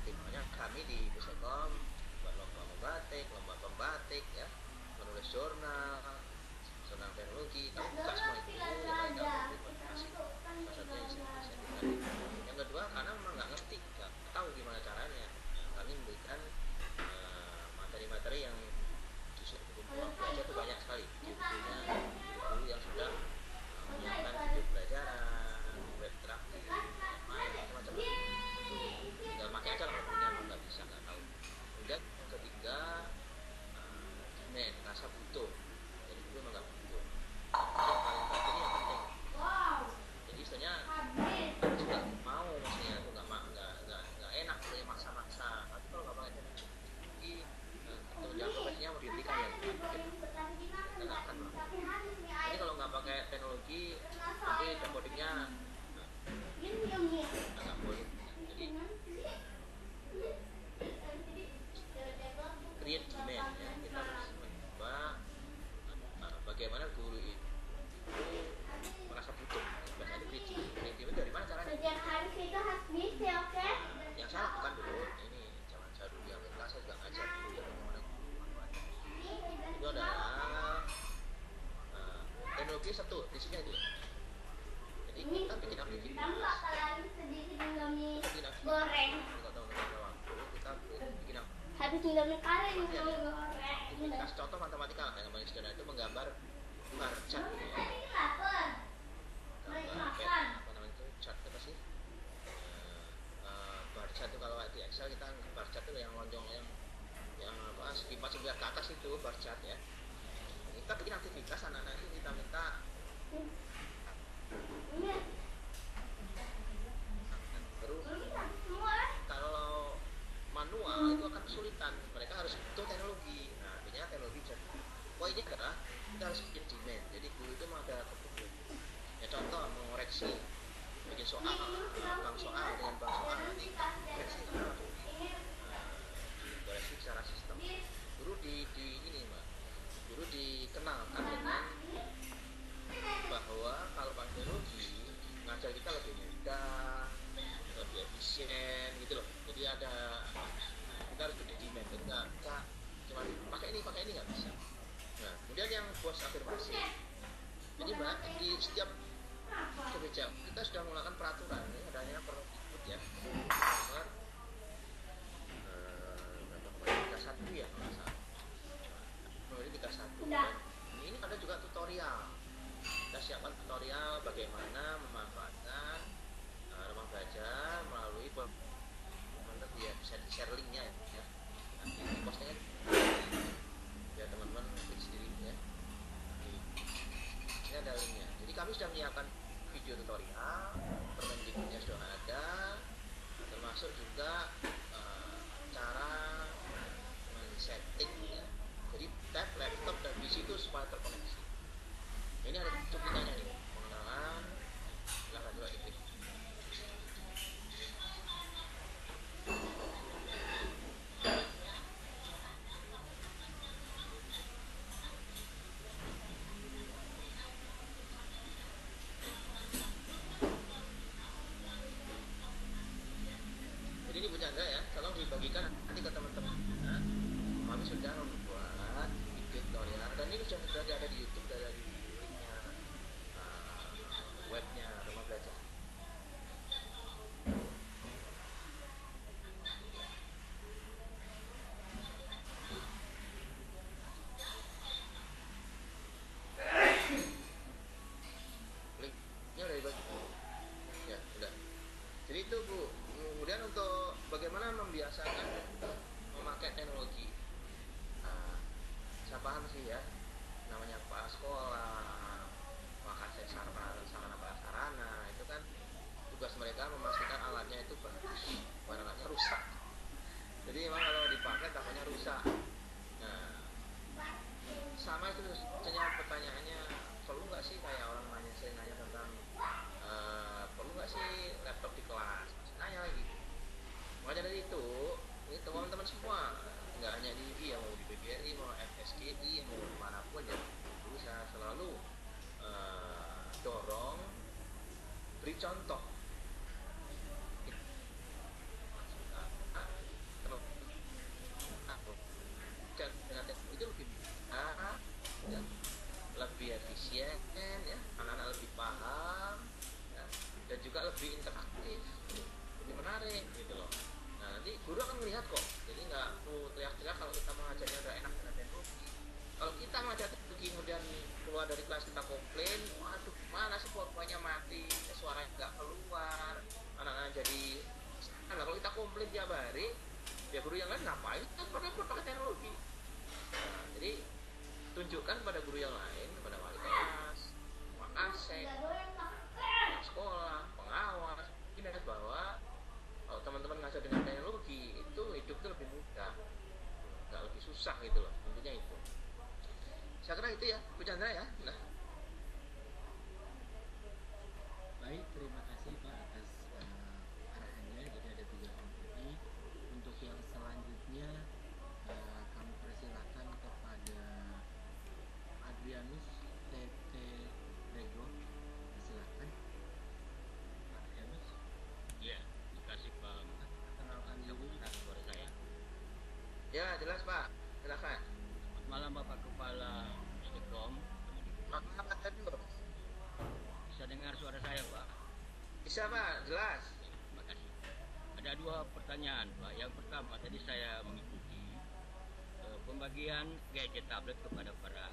Makanya kami di Pustekom buat lomba membatik, lomba pembatik ya, menulis jurnal teknologi, kami buka semua itu ya, kita motivasi. Salah satunya insentif tadi. Yang kedua, karena memang nggak ngerti, nggak tahu gimana caranya. Kami memberikan materi-materi yang justru buku belajar itu banyak sekali. Bukunya guru yang sudah menyiapkan video pelajaran, web interaktif, macam-macam. Itu tinggal pakai aja lah, punya nggak bisa, nggak tahu. Kemudian yang ketiga, demand, rasa butuh. Jadi guru memang nggak butuh. Yang paling penting yang penting. Jadi istilahnya juga mau, maksudnya itu nggak enak punya maksa-maksa. Tapi kalau nggak pakai teknologi, tunjangan profesinya mau dihentikan ya, nggak akan lah. Jadi kalau nggak pakai teknologi, nanti codingnya nggak boleh. Jadi create demand ya, kita harus mencoba bagaimana guru itu merasa butuh. Bahasanya create demand dari mana caranya? Yang salah bukan dulu, ini zaman saya dulu yang minta, saya juga ngajar dulu ya bagaimana guru manfaatnya. Itu adalah teknologi satu isinya itu. Jadi kita bikin aplikasi, goreng kita tahu waktu kita bikin habis Indomie karen goreng kasih contoh matematika lah, yang paling sederhana itu menggambar bar chart gitu ya. Gambar apa namanya itu, chart apa sih? Bar chart itu kalau di Excel kita bar chart itu yang lonjong yang apa segi 4 ke atas itu bar chart ya. Kita bikin aktivitas anak-anak itu kita minta baru kalau manual itu akan kesulitan, mereka harus butuh teknologi. Nah artinya teknologi jadi poinnya adalah kita harus bikin demand. Jadi guru itu mau ada kebutuhan ya, contoh mengoreksi bikin soal bang soal dengan bang soal nanti koreksi dikoreksi secara sistem. Guru di ini mbak, guru dikenalkan dengan bahwa kalau pakai teknologi ngajar kita lebih mudah, lebih efisien gitu loh. Jadi ada kita harus gede demand, jadi nggak bisa cuma pakai ini nggak bisa. Nah kemudian yang bos afirmasi, jadi mbak di setiap kebijakan kita sudah menggunakan peraturan ini adanya Permendikbud ya, nomor 31 ya kalau nggak salah, nomor 31. Dan ini ada juga tutorial, kita siapkan tutorial bagaimana memanfaatkan rumah belajar melalui teman-teman ya, bisa di share linknya ya, nanti di postingnya biar teman-teman klik sendiri ya. Ini ada linknya. Jadi kami sudah menyiapkan video tutorial, Permendikbudnya sudah ada, termasuk juga cara men-setting ya. Jadi tab, laptop dan PC itu supaya terkoneksi. Ini ada cuplikannya nih, pengenalan, silahkan coba ikuti. Jadi ini Bu Chandra ya, tolong dibagikan nanti ke teman-teman. Nah, kami sudah membuat video tutorial dan ini sudah ada di YouTube, ada di linknya webnya rumah belajar. Linknya udah dibagi ya, udah. Jadi itu Bu. Kemudian untuk bagaimana membiasakan memakai teknologi, saya paham sih ya, namanya kepala sekolah, makasih sarana prasarana itu kan tugas mereka memastikan alatnya itu bagus, bukan alatnya rusak. Jadi memang kalau dipakai takutnya rusak. Nah, sama itu sebenarnya pertanyaannya, perlu nggak sih kayak orang sering nanya tentang perlu nggak sih laptop di kelas? Nanya lagi. Maka dari itu, ini teman-teman semua, nggak hanya di IBI, mau di PBRI, mau FSGI, mau manapun ya, dulu saya selalu dorong, beri contoh. Dengan itu lebih mudah, ya, lebih efisien, ya, anak-anak lebih paham, ya, dan juga lebih interaktif, lebih menarik gitu loh. Nah nanti guru akan melihat kok, jadi nggak perlu teriak-teriak kalau kita mengajarnya udah enak dengan teknologi. Kalau kita mengajar teknologi kemudian keluar dari kelas kita komplain, waduh mana sih powerpointnya mati, suaranya nggak keluar, anak-anak jadi nah kalau kita komplain tiap hari, ya guru yang lain ngapain kan pernah pakai teknologi. Nah, jadi tunjukkan pada guru yang lain, pada wali kelas, makasih, sekolah, pengawas, ingat bahwa kalau teman-teman ngajar dengan teknologi itu hidup itu lebih mudah, nggak lebih susah gitu loh, intinya itu. Saya kira itu ya Bu Chandra ya. Nah. Baik, terima kasih Pak atas arahannya. Jadi ada 3 kelompok ini. Untuk yang selanjutnya kami persilakan kepada Adrianus TT Rego. Silakan Pak Adrianus. Ya, terima kasih Pak. Kenalkan diri. Suara saya. Ya jelas Pak, silakan. Selamat malam Bapak Kepala Stekom. Maaf Pak. Bisa dengar suara saya Pak? Bisa Pak, jelas. Terima kasih. Ada 2 pertanyaan Pak. Yang pertama tadi saya mengikuti pembagian gadget tablet kepada para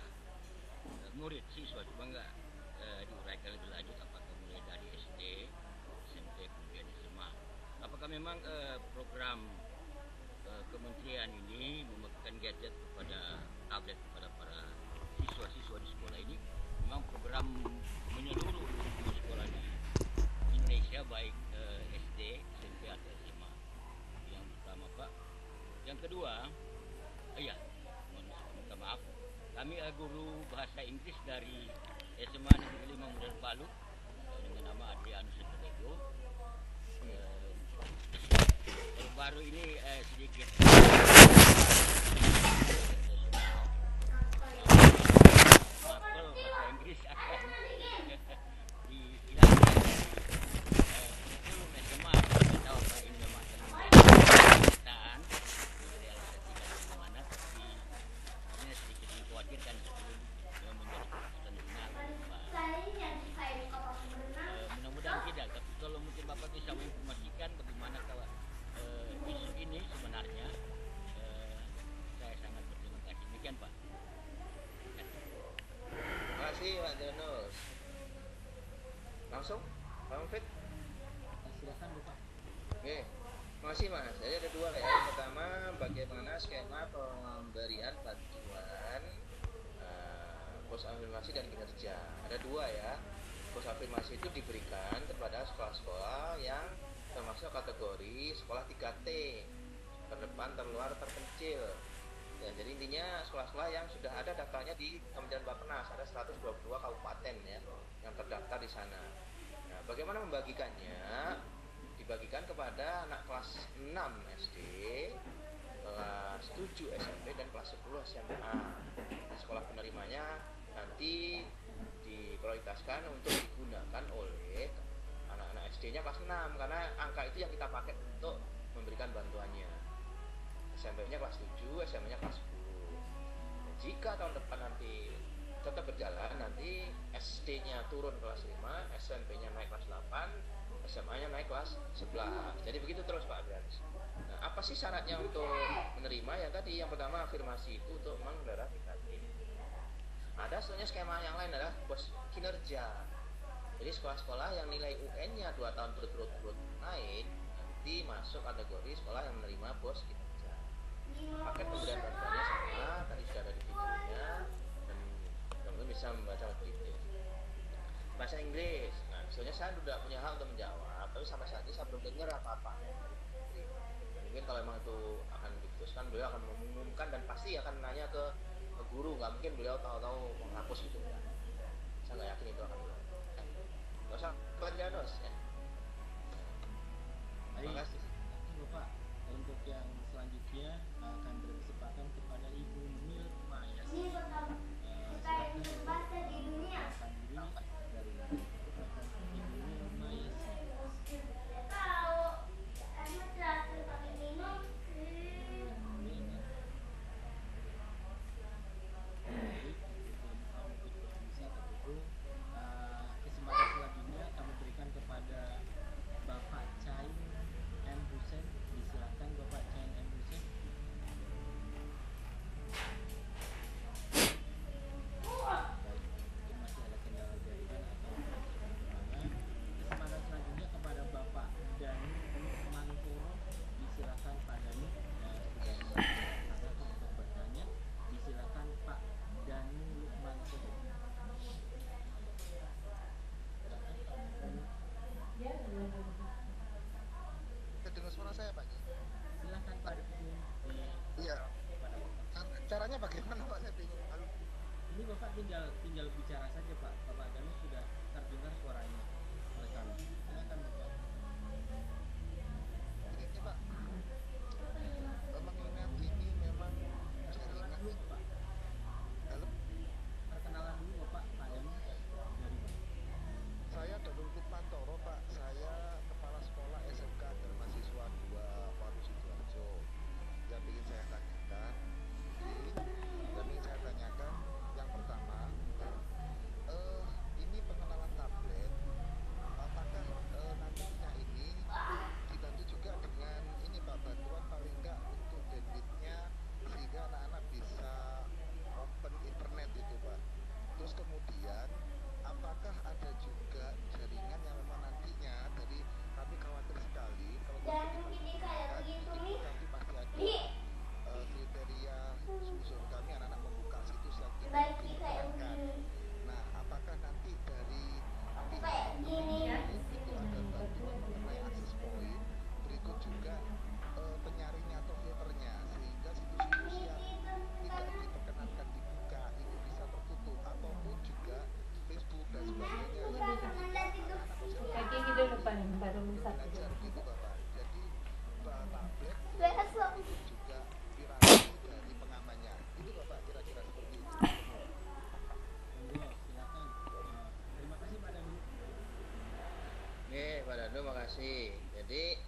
murid siswa coba nggak diuraikan lebih lanjut apakah mulai dari SD, SMP kemudian SMA. Apakah memang program kementerian ini membagikan gadget kepada tablet kepada para siswa-siswa di sekolah ini memang program menyeluruh untuk sekolah di Indonesia baik SD, SMP atau SMA. Yang pertama Pak. Yang kedua, iya, minta maaf. Kami guru bahasa Inggris dari SMA Negeri 5 Model Palu dengan nama Adrianus Sutarego. Baru ini sedikit mapel bahasa Inggris akan dihilangkan kurikulum SMA. Kita tahu Pak ini memang dan realisasikan bagaimana, tapi ini sedikit dikhawatirkan sebelum menjadi keputusan benar Pak. Mudah-mudahan tidak, tapi kalau mungkin Bapak bisa menginformasikan bagaimana kalau isu ini sebenarnya, saya sangat berterima kasih. Demikian Pak. Terima kasih Pak Janus. Langsung Pak Mufid. Silakan Bapak. Oke, masih Mas. Jadi ada dua ya. Yang pertama, bagaimana skema pemberian bantuan pos afirmasi dan kinerja. Ada dua ya. Pos afirmasi itu diberikan kepada sekolah-sekolah yang termasuk kategori sekolah 3T, terdepan, terluar, terpencil. Ya, jadi intinya sekolah-sekolah yang sudah ada daftarnya di Kementerian Bappenas, ada 122 kabupaten ya yang terdaftar di sana. Nah, bagaimana membagikannya? Dibagikan kepada anak kelas 6 SD, kelas 7 SMP, dan kelas 10 SMA. Sekolah penerimanya nanti diprioritaskan untuk digunakan oleh anak-anak SD-nya kelas 6 karena angka itu yang kita pakai untuk memberikan bantuannya. SMP-nya kelas 7, SMA-nya kelas 10. Dan jika tahun depan nanti tetap berjalan, nanti SD-nya turun kelas 5, SMP-nya naik kelas 8, SMA-nya naik kelas 11. Jadi begitu terus Pak Adrianus. Nah, apa sih syaratnya untuk menerima? Yang tadi, yang pertama afirmasi itu untuk menggelar TKT. Ada sebenarnya skema yang lain adalah pos kinerja. Jadi sekolah-sekolah yang nilai UN-nya 2 tahun berturut-turut naik nanti masuk kategori sekolah yang menerima pos kinerja. Paket pemberian bantuannya sama, tadi sudah ada di videonya dan teman-teman bisa membaca lebih detail. Bahasa Inggris. Nah, misalnya saya sudah punya hak untuk menjawab, tapi sampai saat ini saya belum dengar apa-apa. Mungkin kalau memang itu akan diputuskan, beliau akan mengumumkan dan pasti akan nanya ke guru, nggak mungkin beliau tahu-tahu menghapus gitu ya. Saya nggak yakin itu akan dilakukan. Nggak usah Pak Janus ya. Terima kasih. Bapak, untuk yang selanjutnya akan berkesempatan kepada Ibu Mil Maya. Silakan Bapak. Ibu Mil Maya. Kesempatan selanjutnya kami berikan kepada Bapak Cain M. Hussein. Disilakan Bapak Cain M. Hussein. Baik, mungkin masih ada kendala jaringan atau bagaimana. Kesempatan selanjutnya kepada Bapak Danu Mantoro. Disilakan Pak Danu. Sudah melaksanakan untuk bertanya. Disilakan Pak Danu Mantoro. Dengar suara saya Pak? Silakan Pak. Iya. Caranya bagaimana Pak? Saya bingung. Ini Bapak tinggal bicara saja Pak. Bapak Danu sudah terdengar suaranya oleh kami. Silakan Bapak. Ini Pak, mengingat ini memang Perkenalan dulu Pak. Halo, Perkenalan dulu Bapak. Pak Danu dari mana? saya Danul Mantoro Pak. Saya kepala sekolah SMK Mahasiswa 2 Waru Sidoarjo. Yang ingin saya tanyakan, yang pertama, kasih. Jadi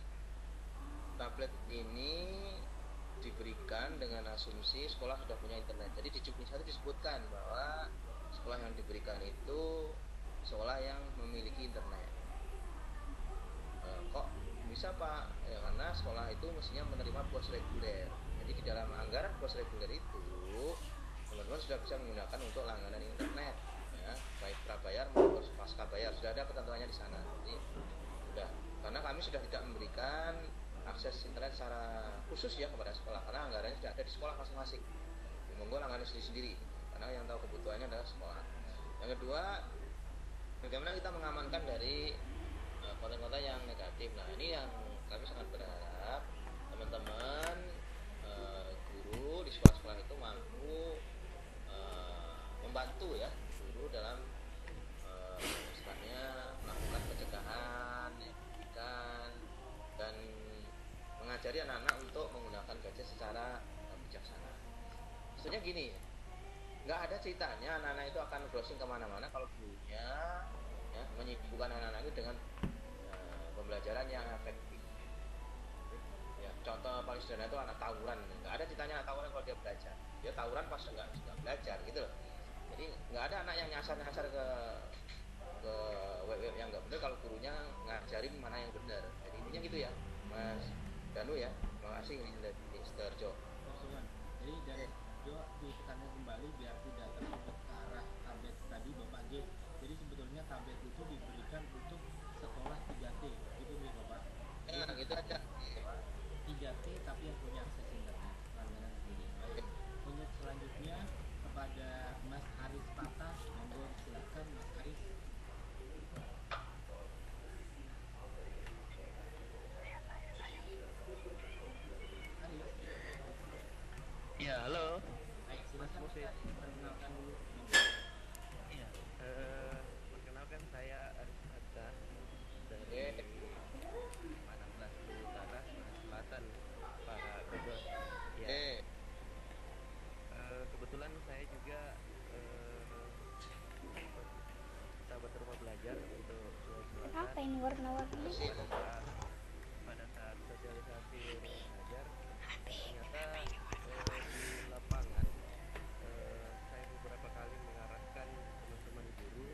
tablet ini diberikan dengan asumsi sekolah sudah punya internet. Jadi di Juknis 1 disebutkan bahwa sekolah yang diberikan itu sekolah yang memiliki internet. Kok bisa Pak? Ya karena sekolah itu mestinya menerima pos reguler. Jadi di dalam anggaran pos reguler itu teman-teman sudah bisa menggunakan untuk langganan internet, ya, baik prabayar maupun pasca bayar, sudah ada ketentuannya di sana. Jadi sudah, karena kami sudah tidak memberikan akses internet secara khusus ya kepada sekolah, karena anggarannya sudah ada di sekolah masing-masing. Monggo langganan sendiri-sendiri, karena yang tahu kebutuhannya adalah sekolah. Yang kedua, bagaimana kita mengamankan dari konten-konten yang negatif. Nah ini yang kami sangat berharap teman-teman guru di sekolah-sekolah itu mampu membantu ya guru dalam misalnya melakukan pencegahan, pendidikan, dan mengajari anak-anak untuk menggunakan gadget secara bijaksana. Maksudnya gini, nggak ada ceritanya anak-anak itu akan browsing kemana-mana kalau gurunya ya, menyibukkan anak-anak itu dengan pembelajaran yang efektif. Ya, contoh paling sederhana itu anak tawuran. Nggak ada ceritanya anak tawuran kalau dia belajar. Dia tawuran pas nggak belajar gitu loh. Jadi nggak ada anak yang nyasar ke web yang nggak benar kalau gurunya ngajarin mana yang benar. Jadi intinya gitu ya, Mas Danu ya. Terima kasih ini Mr. Jo. Jadi dari Jo ditekankan kembali biar tidak tersebut ke arah tablet tadi Bapak G. Jadi sebetulnya tablet itu diberikan untuk sekolah 3T gitu nih Bapak. Ya gitu aja. 3T tapi yang punya akses internet langganan sendiri. Baik. Untuk selanjutnya kepada Mas Haris Patah, monggo silakan Mas Haris. Ya, halo. Baik, silakan perkenalkan dulu. Iya, perkenalkan saya Arif Hatta dari Panamblas Utara, Selatan, Pak Bogor. Ya. Kebetulan saya juga sahabat rumah belajar untuk Sulawesi Selatan. Apa ini warna-warni? Pada saat sosialisasi rumah belajar, ternyata di lapangan saya beberapa kali mengarahkan teman-teman guru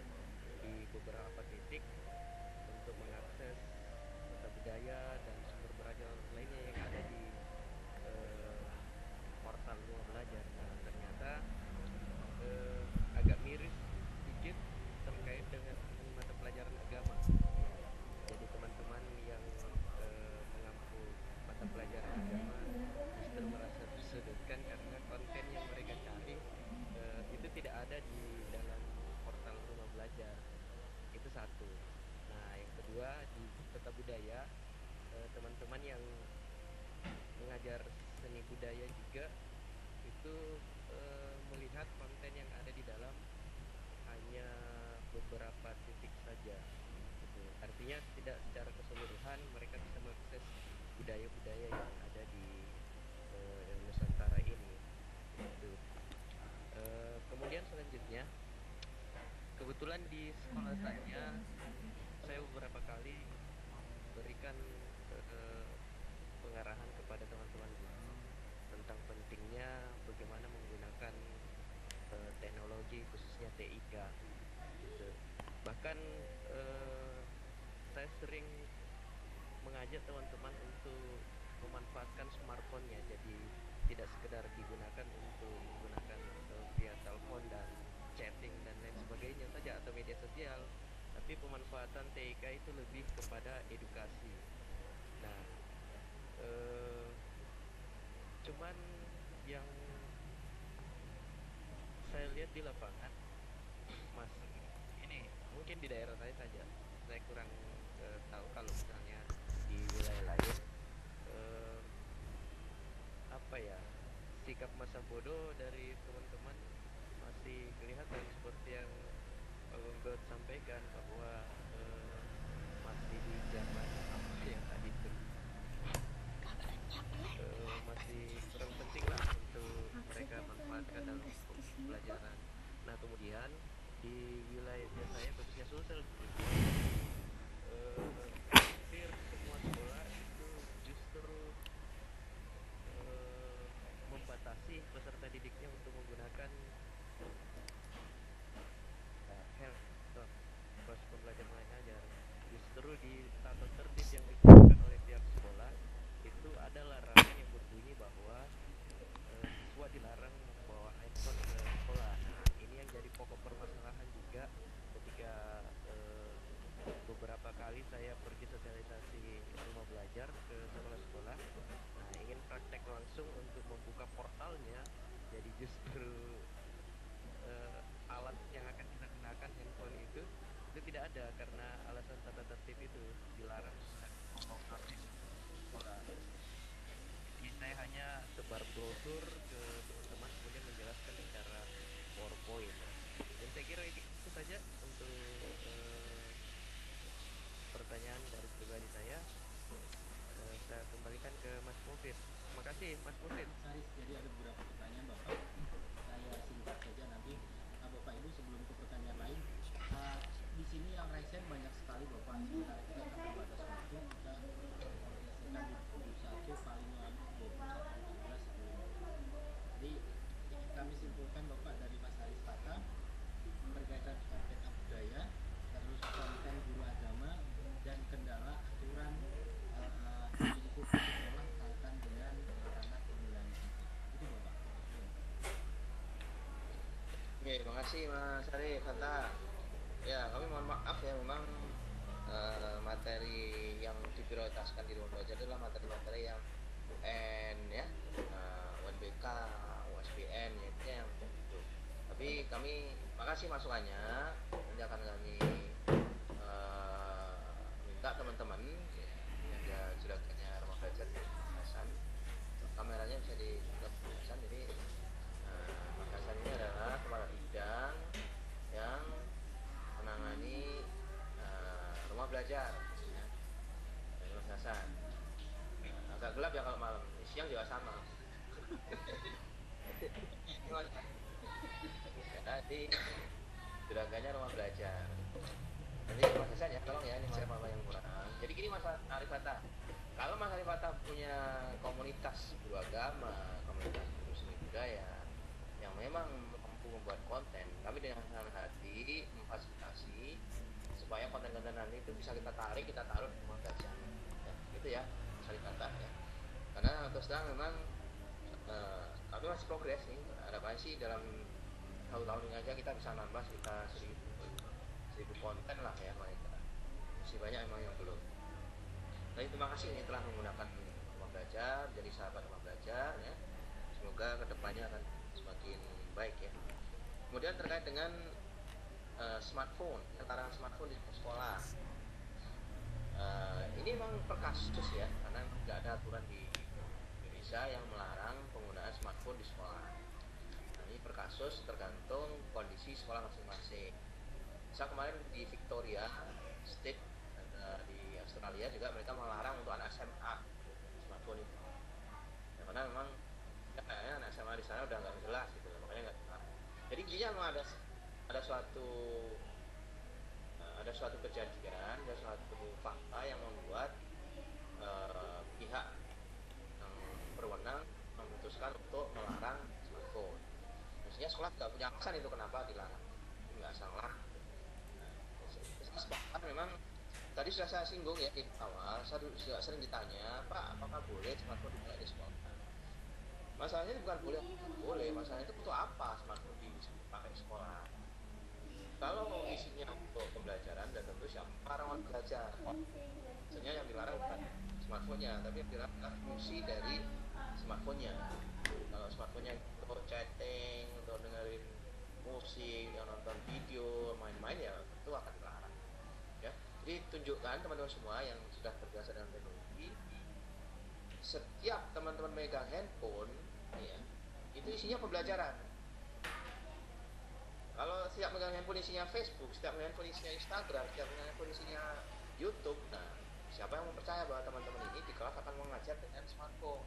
di beberapa titik untuk mengakses mata budaya dan sumber belajar lainnya yang ada di portal rumah belajar. Nah, ternyata agak miris sedikit terkait dengan mata pelajaran agama. Jadi teman-teman yang mengampu mata pelajaran agama justru merasa tersudutkan karena konten yang mereka cari itu tidak ada di dalam portal rumah belajar. Itu satu. Nah, yang kedua di tata budaya, teman-teman yang mengajar seni budaya juga itu melihat konten yang ada di dalam hanya beberapa titik saja gitu. Artinya tidak secara keseluruhan mereka bisa mengakses budaya-budaya yang ada di Nusantara ini gitu. Kemudian selanjutnya kebetulan di sekolah saya beberapa kali berikan pengarahan kepada teman-teman guru tentang pentingnya bagaimana menggunakan teknologi khususnya TIK gitu. Bahkan saya sering mengajak teman-teman untuk memanfaatkan smartphone-nya, jadi tidak sekedar digunakan untuk menggunakan via telepon dan chatting dan lain sebagainya saja atau media sosial, tapi pemanfaatan TIK itu lebih kepada edukasi. Nah, cuman yang saya lihat di lapangan, Mas, ini mungkin di daerah saya saja, saya kurang tahu kalau misalnya di wilayah lain apa ya, sikap masa bodoh dari teman-teman masih kelihatan seperti yang Pak Gonggot sampaikan bahwa masih di zaman apa ya tadi itu masih kurang penting lah untuk mereka manfaatkan dalam pelajaran. Nah, kemudian di wilayah saya khususnya Sulsel hampir peserta didiknya untuk menggunakan handphone pas pembelajaran mengajar. Justru di tata tertib yang dikeluarkan oleh pihak sekolah itu ada larangan yang berbunyi bahwa siswa dilarang membawa handphone ke sekolah. Nah, ini yang jadi pokok permasalahan juga ketika beberapa kali saya pergi sosialisasi rumah belajar ke sekolah-sekolah. Nah, ingin praktek langsung untuk membuka portalnya, jadi justru alat yang akan kita gunakan handphone itu tidak ada karena alasan tata tertib itu dilarang menggunakan sekolah. Jadi saya hanya sebar brosur ke teman-teman kemudian menjelaskan secara PowerPoint. Dan saya kira itu saja untuk pertanyaan dari pribadi saya. Saya kembalikan ke Mas Mufid. Terima kasih Mas Mufid. Jadi ada beberapa pertanyaan Bapak, saya singkat saja nanti. Bapak Ibu sebelum ke pertanyaan lain, di sini yang resen banyak sekali Bapak, sementara kita terbatas waktu, kita menyelesaikan di 21 paling lama 21 sebelum. Jadi kami simpulkan Bapak dari Mas Haris Fata berkaitan konten budaya, terus konten guru agama dan kendala aturan di lingkup sekolah kaitan dengan ranah pemilihan itu Bapak. Oke, makasih Mas Arif Fanta. Ya, kami mohon maaf ya, memang materi yang diprioritaskan di rumah belajar adalah materi-materi yang UN ya, UNBK, USBN ya, itu yang itu. Tapi kami makasih masukannya, nanti akan kami minta teman-teman ya, yang sudah punya rumah belajar di Makassar, kameranya bisa di Makassar. Jadi Makassar ini adalah kepala bidang yang menangani rumah belajar ya, di Makassar. Agak gelap ya kalau malam, siang juga sama. Jadi juragannya rumah belajar. Jadi Mas Hasan ya, tolong ya, ini apa yang kurang. Jadi gini Mas Arifata, kalau Mas Arifata punya komunitas guru agama, komunitas guru seni budaya yang memang mampu membuat konten, kami dengan senang hati memfasilitasi supaya konten-konten nanti itu bisa kita tarik, kita taruh di rumah belajar. Ya, gitu ya, Mas Arifata ya. Karena terus terang memang kami masih progres nih. Harapannya sih dalam tahun-tahun ini aja kita bisa nambah sekitar 1000 konten lah ya mereka. Masih banyak emang yang belum. Tapi terima kasih ini telah menggunakan rumah belajar, jadi sahabat rumah belajar ya. Semoga kedepannya akan semakin baik ya. Kemudian terkait dengan smartphone, larangan smartphone di sekolah. Ini memang per kasus ya, karena tidak ada aturan di Indonesia yang melarang penggunaan smartphone di sekolah. Nah, ini per kasus tergantung kondisi sekolah masing-masing. Misal kemarin di Victoria State di Australia juga mereka melarang untuk anak SMA smartphone itu. Ya, karena memang ya, kayaknya anak SMA di sana udah nggak jelas gitu, makanya nggak. Jadi intinya memang ada suatu kejadian, ada suatu fakta yang membuat pihak yang berwenang memutuskan untuk melarang smartphone. Maksudnya sekolah nggak punya alasan itu kenapa dilarang, nggak salah. Bahkan memang tadi sudah saya singgung ya di awal, saya juga sering ditanya, Pak, apakah boleh smartphone dipakai di sekolah? Masalahnya bukan boleh, masalahnya itu untuk apa smartphone dipakai di sekolah? Kalau isinya untuk pembelajaran dan tentu siapa orang belajar, sebenarnya yang dilarang bukan smartphone-nya, tapi yang dilarang adalah fungsi dari smartphone-nya. Kalau smartphone-nya untuk chatting, untuk dengerin musik, yang nonton video, main-main ya itu akan dilarang. Ya, jadi tunjukkan teman-teman semua yang sudah terbiasa dengan teknologi, setiap teman-teman megang handphone, ya, itu isinya pembelajaran. Kalau setiap megang handphone isinya Facebook, setiap megang handphone isinya Instagram, setiap megang handphone isinya YouTube, nah siapa yang mau percaya bahwa teman-teman ini di kelas akan mengajar dengan smartphone?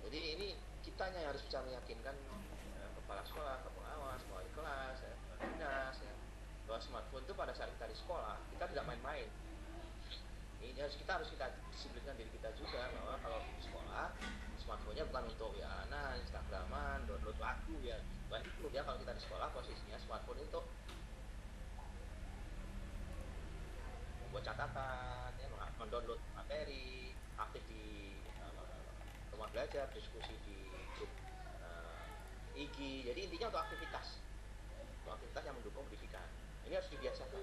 Jadi ini kitanya yang harus bisa meyakinkan kepala sekolah, pengawas, wali kelas, dinas, ya, bahwa smartphone itu pada saat kita di sekolah kita tidak main-main. Ini kita harus kita disiplinkan diri kita juga bahwa kalau di sekolah smartphone-nya bukan untuk ya Instagraman, download lagu ya. Bukan itu ya, kalau kita di sekolah posisinya smartphone untuk buat catatan, ya, mendownload materi, aktif di rumah belajar, diskusi di grup IG. Jadi intinya untuk aktivitas yang mendukung pendidikan. Ini harus dibiasakan.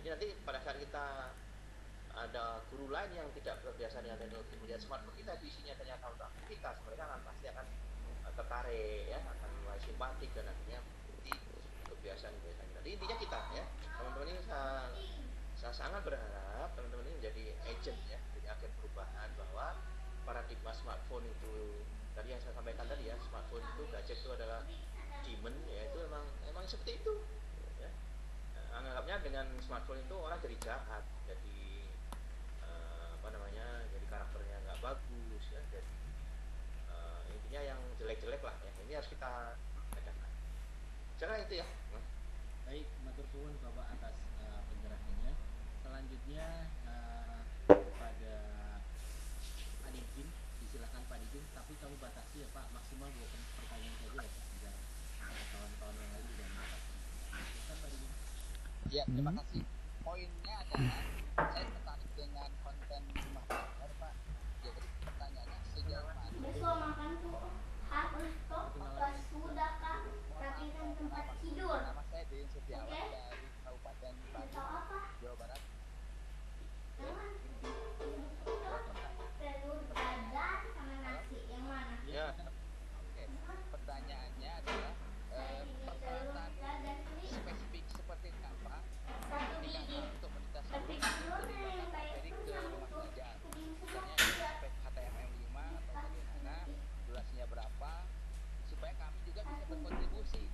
Jadi nanti pada saat kita ada guru lain yang tidak terbiasa dengan teknologi, melihat smartphone kita isinya ternyata untuk aktivitas, mereka pasti akan tertarik, ya, akan mulai simpatik dan akhirnya berarti kebiasaan. Jadi intinya kita, ya, teman-teman ini saya sangat berharap teman-teman ini menjadi agent, ya, jadi agen perubahan, bahwa paradigma smartphone itu tadi yang saya sampaikan tadi, ya, smartphone itu, gadget itu adalah demon, ya, itu emang seperti itu, ya. Anggapnya dengan smartphone itu orang jadi jahat, jadi jadi karakternya nggak bagus, ya, jadi intinya yang jelek-jelek lah, ya. Ini harus kita bedakan. Jangan itu, ya. Baik, matur suwun Bapak atas penjelasannya. Selanjutnya pada Pak Didin, disilakan Pak Didin, tapi kamu batasi ya Pak, maksimal 2 pertanyaan saja ya Pak, biar kawan-kawan yang lain juga mendapatkan. Silakan Pak Didin. Ya, terima kasih. Poinnya adalah saya tertarik dengan konten rumah belajar Pak. Jadi pertanyaannya sejauh mana Besok makan tuh harus stop apa sudah Kak? Rapikan tempat tidur. Nama saya Dean Setiawan Oke. dari Kabupaten Bandung, Besok apa? Jawa Barat. Jangan. Telur dadar sama nasi yang mana? Ya, Oke. Pertanyaannya adalah peralatan spesifik seperti apa Satu digunakan biji. untuk mendeteksi Tapi telurnya yang kayak materi ke rumah belajar. Misalnya spek HTML5 atau bagaimana, durasinya berapa, supaya kami juga bisa berkontribusi.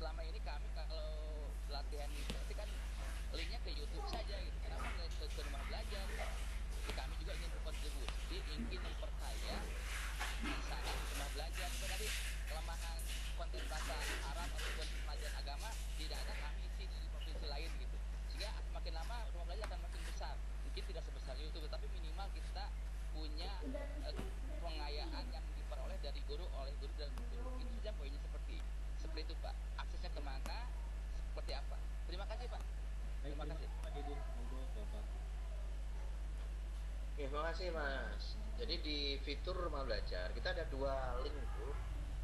Selama ini kami kalau latihan itu kan linknya ke YouTube saja gitu. Kenapa nggak ke rumah belajar? Jadi kami juga ingin berkontribusi, ingin memperkaya di sana di rumah belajar. Itu tadi kelemahan konten bahasa Arab ataupun pelajaran agama tidak ada, kami isi di provinsi lain gitu. Sehingga makin lama rumah belajar akan makin besar. Mungkin tidak sebesar YouTube, tapi minimal kita punya pengayaan yang diperoleh dari guru, oleh guru dan guru. Itu saja poinnya seperti itu Pak. Aksesnya kemana, seperti apa. Terima kasih Pak. Baik, Terima kasih. Pak Didin, monggo Bapak. Terima kasih Mas. Jadi di fitur rumah belajar kita ada 2 link tuh,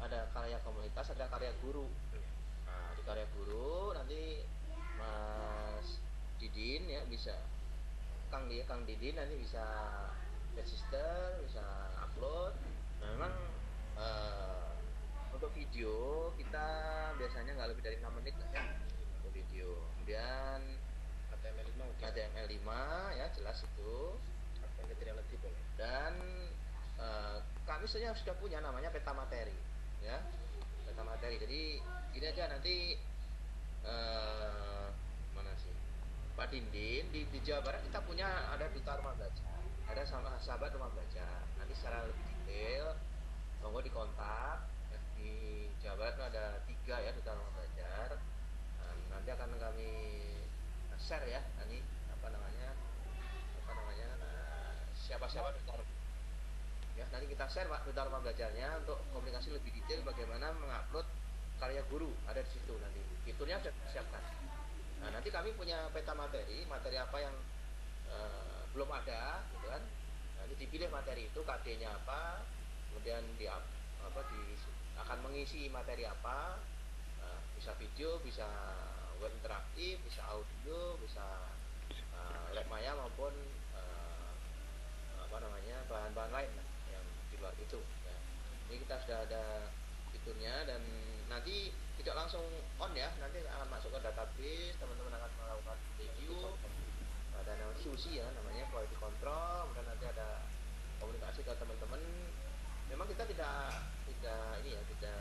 ada karya komunitas, ada karya guru. Nah, di karya guru nanti Mas Didin, ya, bisa Kang Didin nanti bisa register, bisa upload. Nah, memang untuk video kita biasanya nggak lebih dari 6 menit lah, ya, untuk video. Kemudian HTML5 ya, jelas itu. Dan kami sebenarnya sudah punya namanya peta materi, ya, peta materi. Jadi gini aja, nanti mana sih Pak Dindin, di Jawa Barat kita punya, ada duta rumah belajar, ada sama sahabat rumah belajar. Nanti secara lebih detail monggo dikontak, ya. Di Jawa Barat itu ada 3 ya duta rumah belajar. Nanti akan kami share, ya, nanti siapa duta, ya, nanti kita share Pak duta rumah belajarnya untuk komunikasi lebih detail bagaimana mengupload karya guru, ada di situ. Nanti fiturnya sudah disiapkan. Nah, nanti kami punya peta materi apa yang belum ada, gitu kan. Nanti dipilih materi itu, KD-nya apa, kemudian akan mengisi materi apa, bisa video, bisa web interaktif, bisa audio, bisa lab maya maupun bahan-bahan lain lah yang di luar itu, ya. Ini kita sudah ada fiturnya dan nanti tidak langsung on, ya, nanti akan masuk ke database, teman-teman akan melakukan review, ada namanya QC, ya, namanya quality control, kemudian nanti ada komunikasi ke teman-teman. Memang kita tidak ini ya, tidak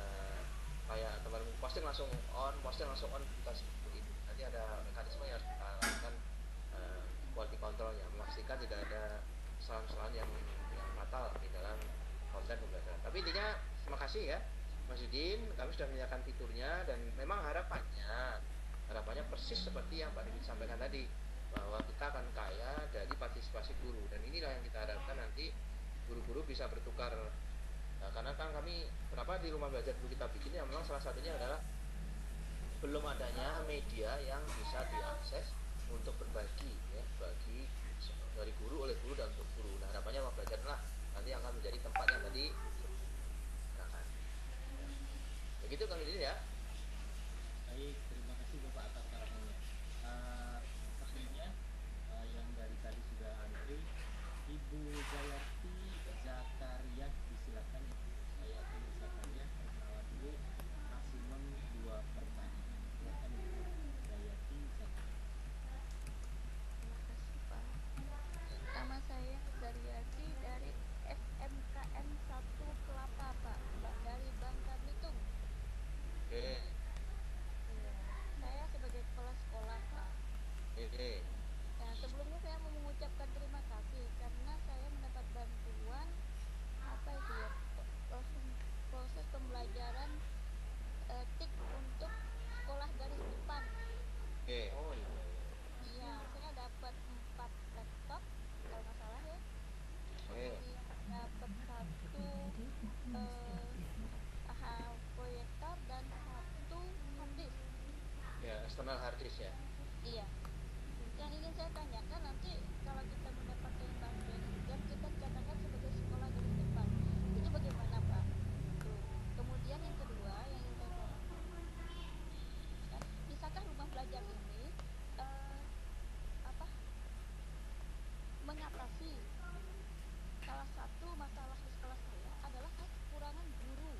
kayak teman-teman posting langsung on, kita seperti itu. Nanti ada mekanisme yang harus kita lakukan, quality controlnya, memastikan tidak ada kesalahan-kesalahan yang fatal di dalam konten pembelajaran. Tapi intinya terima kasih, ya, Mas Yudin, kami sudah menyediakan fiturnya dan memang harapannya persis seperti yang Pak Didin sampaikan tadi, bahwa kita akan kaya dari partisipasi guru, dan inilah yang kita harapkan nanti guru-guru bisa bertukar karena kan kami kenapa di rumah belajar dulu kita bikin ya memang salah satunya adalah belum adanya media yang bisa diakses untuk berbagi ya, bagi dari guru oleh guru dan untuk guru. Nah harapannya rumah belajar lah nanti akan menjadi tempat yang tadi nah, begitu Kang Didi ya. Baik, terima kasih Bapak atas sarannya. Selanjutnya yang dari tadi sudah antri, Ibu Jayati Zakaria, disilakan Ibu. Saya tulis Zakaria, perkenalan dulu, maksimum 2 pertanyaan. Silakan Ibu Jayati Zakaria. Terima kasih Pak. Nama saya Zaryati dari SMKN 1 Kelapa Pak, dari Bangka Belitung. Oke. Iya. Saya sebagai kepala sekolah Pak. Oke. Nah, sebelumnya saya mau mengucapkan terima kasih karena saya mendapat bantuan apa itu ya, proses pembelajaran TIK untuk sekolah garis depan. Oke. Oh iya. Iya, saya dapat 4 laptop kalau nggak salah ya. Oke. Kemudian dapat 1 proyektor dan 1 hard disk. Ya, external hard disk ya. Iya. Yang ingin saya tanyakan, nanti kalau kita mendapatkan bantuan ini kan kita dikatakan sebagai sekolah garis depan. Itu bagaimana Pak? Tuh. Kemudian yang kedua yang ingin saya tanyakan, bisakah rumah belajar ini mengatasi salah satu masalah di sekolah saya adalah saya kekurangan guru.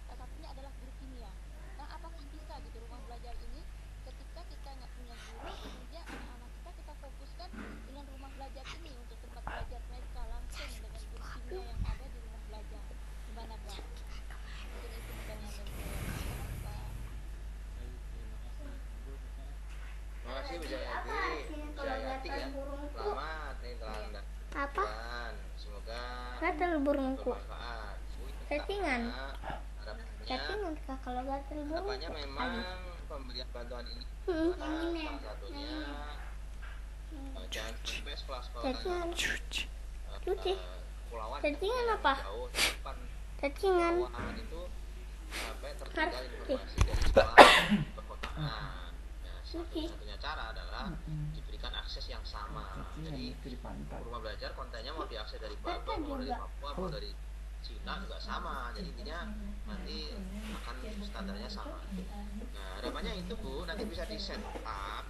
Salah satunya adalah guru kimia. Nah, apakah bisa gitu rumah belajar ini ketika kita nggak punya guru, kemudian anak-anak kita fokuskan dengan rumah belajar ini untuk tempat belajar mereka langsung dengan guru kimia yang ada di rumah belajar. Gimana Pak? Mungkin itu pertanyaan dari saya. Pak. Baik, terima kasih Ibu. Terima kasih Bu Jayati. Jayati ya. Selamat nih telah Apa? dan semoga Gatel burungku. bermanfaat. Settingan. Harapannya Settingan Kak kalau gatel burung. harapannya memang pemberian bantuan ini Yang ini. salah satunya jangan sampai sekolah-sekolah Settingan. Cuci. kepulauan Settingan yang apa? jauh depan Settingan. kepulauan itu sampai tertinggal Harus. informasi dari sekolah perkotaan. Nah, satu-satunya cara adalah diberikan akses yang sama. Jadi rumah belajar kontennya mau diakses dari Papua, mau dari Papua, mau dari Cina juga sama. Jadi intinya nanti akan standarnya sama. Nah harapannya itu Bu nanti bisa di set up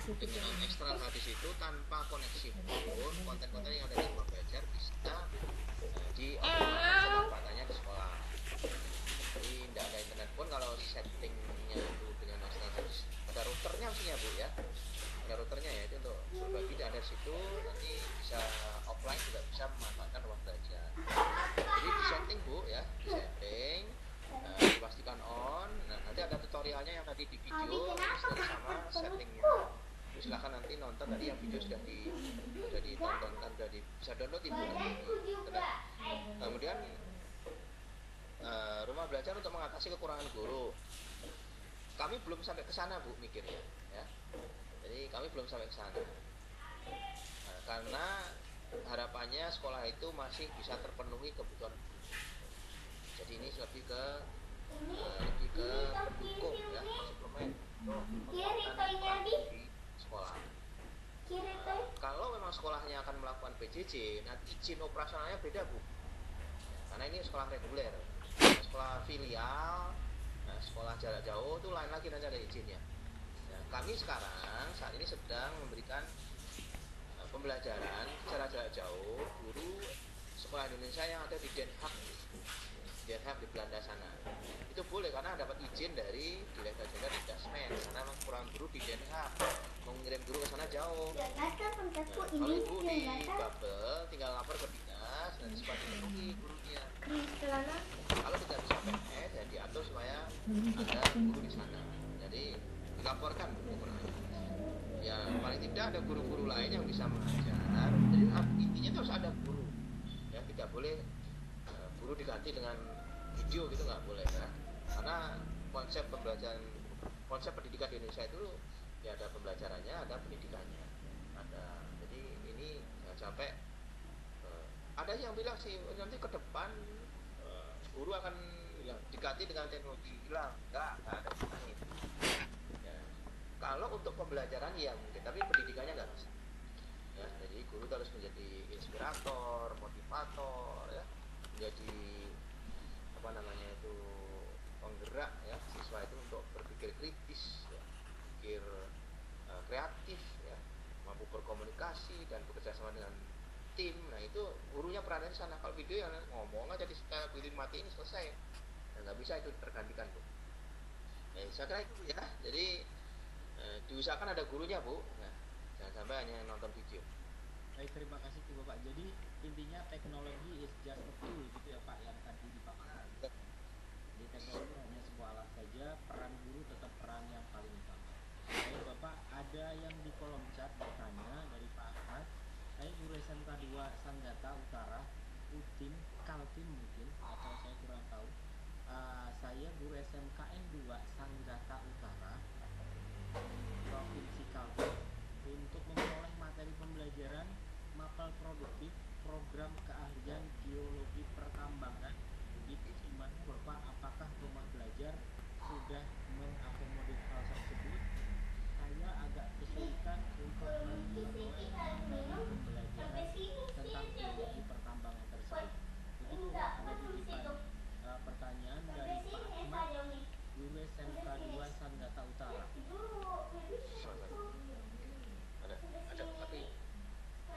dengan eksternal hadis itu tanpa koneksi pun konten-konten yang ada di rumah belajar bisa dioptimalkan pemanfaatannya di sekolah. Jadi tidak ada internet pun kalau settingnya itu dengan eksternal hadis ada routernya maksudnya Bu ya, ada routernya ya itu untuk berbagi dan dari situ nanti bisa offline juga bisa memanfaatkan ruang belajar. Jadi di setting Bu ya, di setting dipastikan on. Nah nanti ada tutorialnya yang tadi di video sudah sama settingnya. Jadi silahkan nanti nonton tadi yang video sudah ditontonkan, sudah bisa download ibu nanti. Kemudian rumah belajar untuk mengatasi kekurangan guru. Kami belum sampai ke sana Bu mikirnya ya. Jadi kami belum sampai ke sana. Nah, karena harapannya sekolah itu masih bisa terpenuhi kebutuhan. Jadi ini lebih ke pendukung ya, suplemen untuk penguatan di sekolah. Kalau memang sekolahnya akan melakukan PJJ, nanti izin operasionalnya beda Bu. Karena ini sekolah reguler, sekolah filial, sekolah jarak jauh itu lain lagi nanti ada izinnya. Nah, kami sekarang saat ini sedang memberikan pembelajaran secara jarak jauh guru sekolah Indonesia yang ada di Den Haag di Belanda sana. Itu boleh karena dapat izin dari Direktur Jenderal Dasmen karena memang kurang guru di Den Haag, mau ngirim guru ke sana jauh. Nah, kalau ibu di Babel tinggal lapor ke dinas dan sempat dipenuhi gurunya. Kalau tidak bisa PNS ya diatur supaya ada guru di sana. Jadi dilaporkan ya paling tidak ada guru-guru lain yang bisa mengajar. Jadi intinya itu harus ada guru ya, tidak boleh guru diganti dengan video gitu, nggak boleh ya, karena konsep pendidikan di Indonesia itu ya ada pembelajarannya, ada pendidikannya ada. Jadi ini jangan sampai ada yang bilang sih nanti ke depan guru akan bilang diganti dengan teknologi, hilang, nggak ada gunanya itu. Ya. Kalau untuk pembelajaran ya mungkin, tapi pendidikannya nggak bisa. Ya, jadi guru itu harus menjadi inspirator, motivator, ya, menjadi apa namanya itu penggerak ya siswa itu untuk berpikir kritis, ya, berpikir kreatif, ya, mampu berkomunikasi dan bekerja sama dengan tim. Nah itu gurunya perannya di sana. Kalau video yang ngomong aja di video mati ini selesai, nggak bisa itu tergantikan Bu. Saya kira itu ya. Jadi diusahakan ada gurunya Bu. Nah, jangan sampai hanya nonton video. Baik, terima kasih Bapak. Jadi intinya teknologi is just a tool gitu ya Pak, yang tadi dipakai. Jadi teknologi hanya sebuah alat saja, peran guru tetap peran yang paling utama. Baik Bapak, ada yang di kolom chat bertanya dari Pak Ahmad. Saya guru SMK 2 Sanggata Utara, Utim, Kaltim mungkin, atau saya kurang tahu. Saya guru SMKN 2 Sanggata Utara, Provinsi Kaltim, untuk memperoleh materi pembelajaran mapel produktif program keahlian geologi pertambangan. Itu gimana Bapak? Apakah rumah belajar sudah mengakomodir hal tersebut? Saya agak kesulitan untuk memperoleh materi pembelajaran tentang geologi pertambangan tersebut. Begitu ada titipan pertanyaan dari Pak Ahmad, guru SMK 2 Sanggata Utara. Ada tapi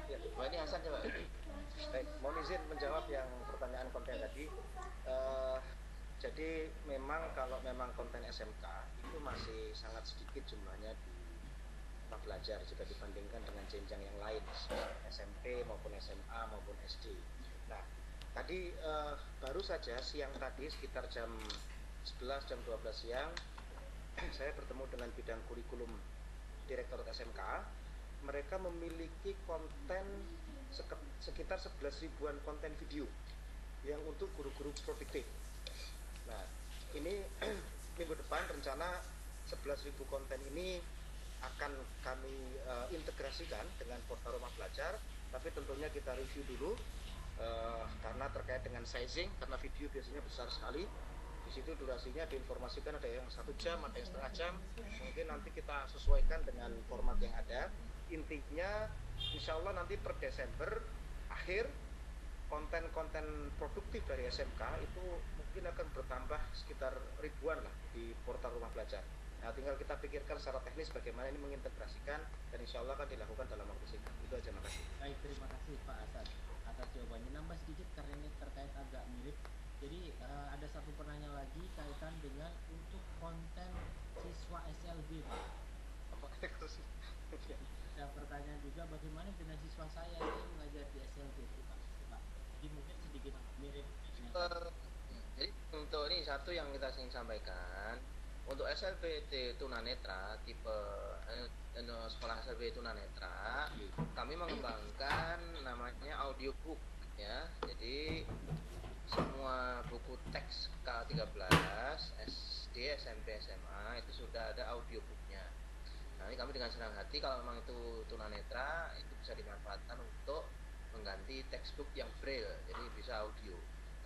ya, ini Hasan coba. Baik, mohon izin menjawab yang pertanyaan konten tadi. Jadi memang kalau memang konten SMK itu masih sangat sedikit jumlahnya di rumah belajar jika dibandingkan dengan jenjang yang lain, SMP maupun SMA maupun SD. Nah, tadi baru saja siang tadi sekitar jam 11 jam 12 siang saya bertemu dengan bidang kurikulum Direktorat SMK. Mereka memiliki konten sekitar 11 ribuan konten video yang untuk guru-guru produktif. Nah, ini minggu depan rencana 11.000 konten ini akan kami integrasikan dengan portal rumah belajar, tapi tentunya kita review dulu karena terkait dengan sizing, karena video biasanya besar sekali. Di situ durasinya diinformasikan ada yang 1 jam, ada yang setengah jam. Mungkin nanti kita sesuaikan dengan format yang ada. Intinya insya Allah nanti per Desember akhir konten-konten produktif dari SMK itu mungkin akan bertambah sekitar ribuan lah di portal rumah belajar. Nah, tinggal kita pikirkan secara teknis bagaimana ini mengintegrasikan, dan insya Allah akan dilakukan dalam waktu singkat. Itu aja, makasih. Baik, terima kasih Pak Hasan atas jawabannya. Nambah sedikit karena ini terkait agak mirip. Jadi ada satu pertanyaan lagi kaitan dengan untuk konten siswa SLB Pak. Dan pertanyaan juga bagaimana dengan siswa saya mengajar di SLB Pak. Jadi mungkin sedikit mirip. Jadi untuk ini satu yang kita ingin sampaikan, untuk SLB tunanetra tipe sekolah SLB tunanetra, kami mengembangkan namanya audiobook ya. Jadi semua buku teks K13 SD, SMP, SMA itu sudah ada audiobooknya. Nah, ini kami dengan senang hati kalau memang itu tunanetra itu bisa dimanfaatkan untuk mengganti textbook yang braille, jadi bisa audio.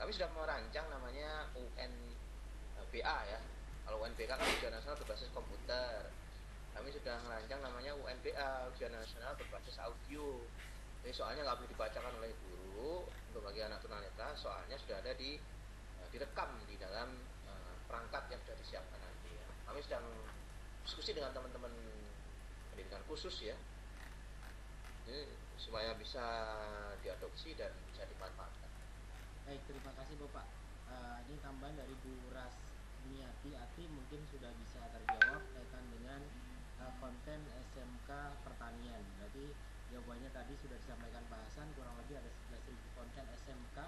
Kami sudah merancang namanya UNBA ya. Kalau UNBK kan ujian nasional berbasis komputer. Kami sudah merancang namanya UNBA, ujian nasional berbasis audio. Jadi soalnya nggak boleh dibacakan oleh guru untuk bagi anak tunanetra, soalnya sudah ada direkam di dalam perangkat yang sudah disiapkan nanti. Ya. Kami sedang diskusi dengan teman-teman pendidikan khusus ya, ini supaya bisa diadopsi dan bisa dimanfaatkan. Baik, terima kasih Bapak. Ini tambahan dari Bu Rasmiati Ati mungkin sudah bisa terjawab kaitan dengan konten SMK pertanian. Berarti jawabannya tadi sudah disampaikan Pak Hasan, kurang lebih ada 11.000 konten SMK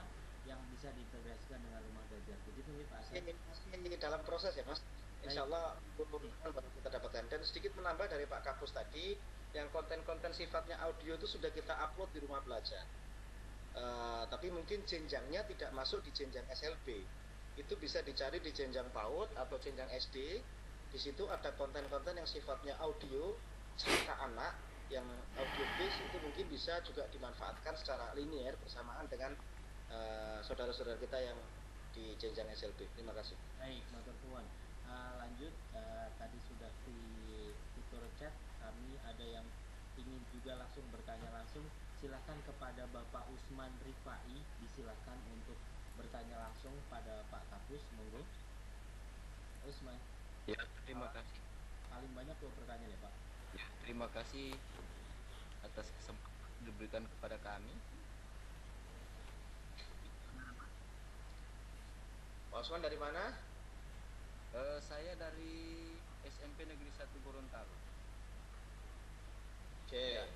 yang bisa diintegrasikan dengan rumah belajar. Begitu nih Pak Hasan. Ini dalam proses ya Mas. Insya Allah baru kita dapatkan. Dan sedikit menambah dari Pak Kapus tadi, yang konten-konten sifatnya audio itu sudah kita upload di rumah belajar. Tapi mungkin jenjangnya tidak masuk di jenjang SLB. Itu bisa dicari di jenjang PAUD atau jenjang SD. Di situ ada konten-konten yang sifatnya audio cerita anak, yang audio base itu mungkin bisa juga dimanfaatkan secara linear bersamaan dengan saudara-saudara kita yang di di jenjang SLB. Terima kasih. Baik, matur nuwun. Lanjut, tadi sudah di fitur chat, kami ada yang ingin juga langsung bertanya langsung. Silakan kepada Bapak Usman Rifai, disilakan untuk bertanya langsung pada Pak Kapus, monggo. Usman. Ya, terima kasih. Paling banyak tuh pertanyaan ya Pak. Ya, terima kasih atas kesempatan diberikan kepada kami. Pak Usman dari mana? Saya dari SMP Negeri 1 Gorontalo. Oke. Ya,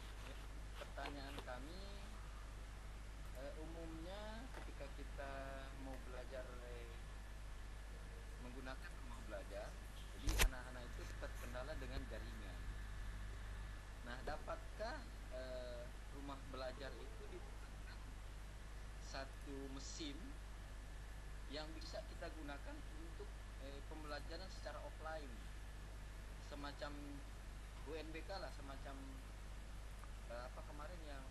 pertanyaan kami, umumnya ketika kita mau belajar menggunakan rumah belajar, jadi anak-anak itu terkendala dengan jaringan. Nah, dapatkah rumah belajar itu digunakan satu mesin yang bisa kita gunakan untuk pembelajaran secara offline, semacam UNBK lah, semacam apa kemarin yang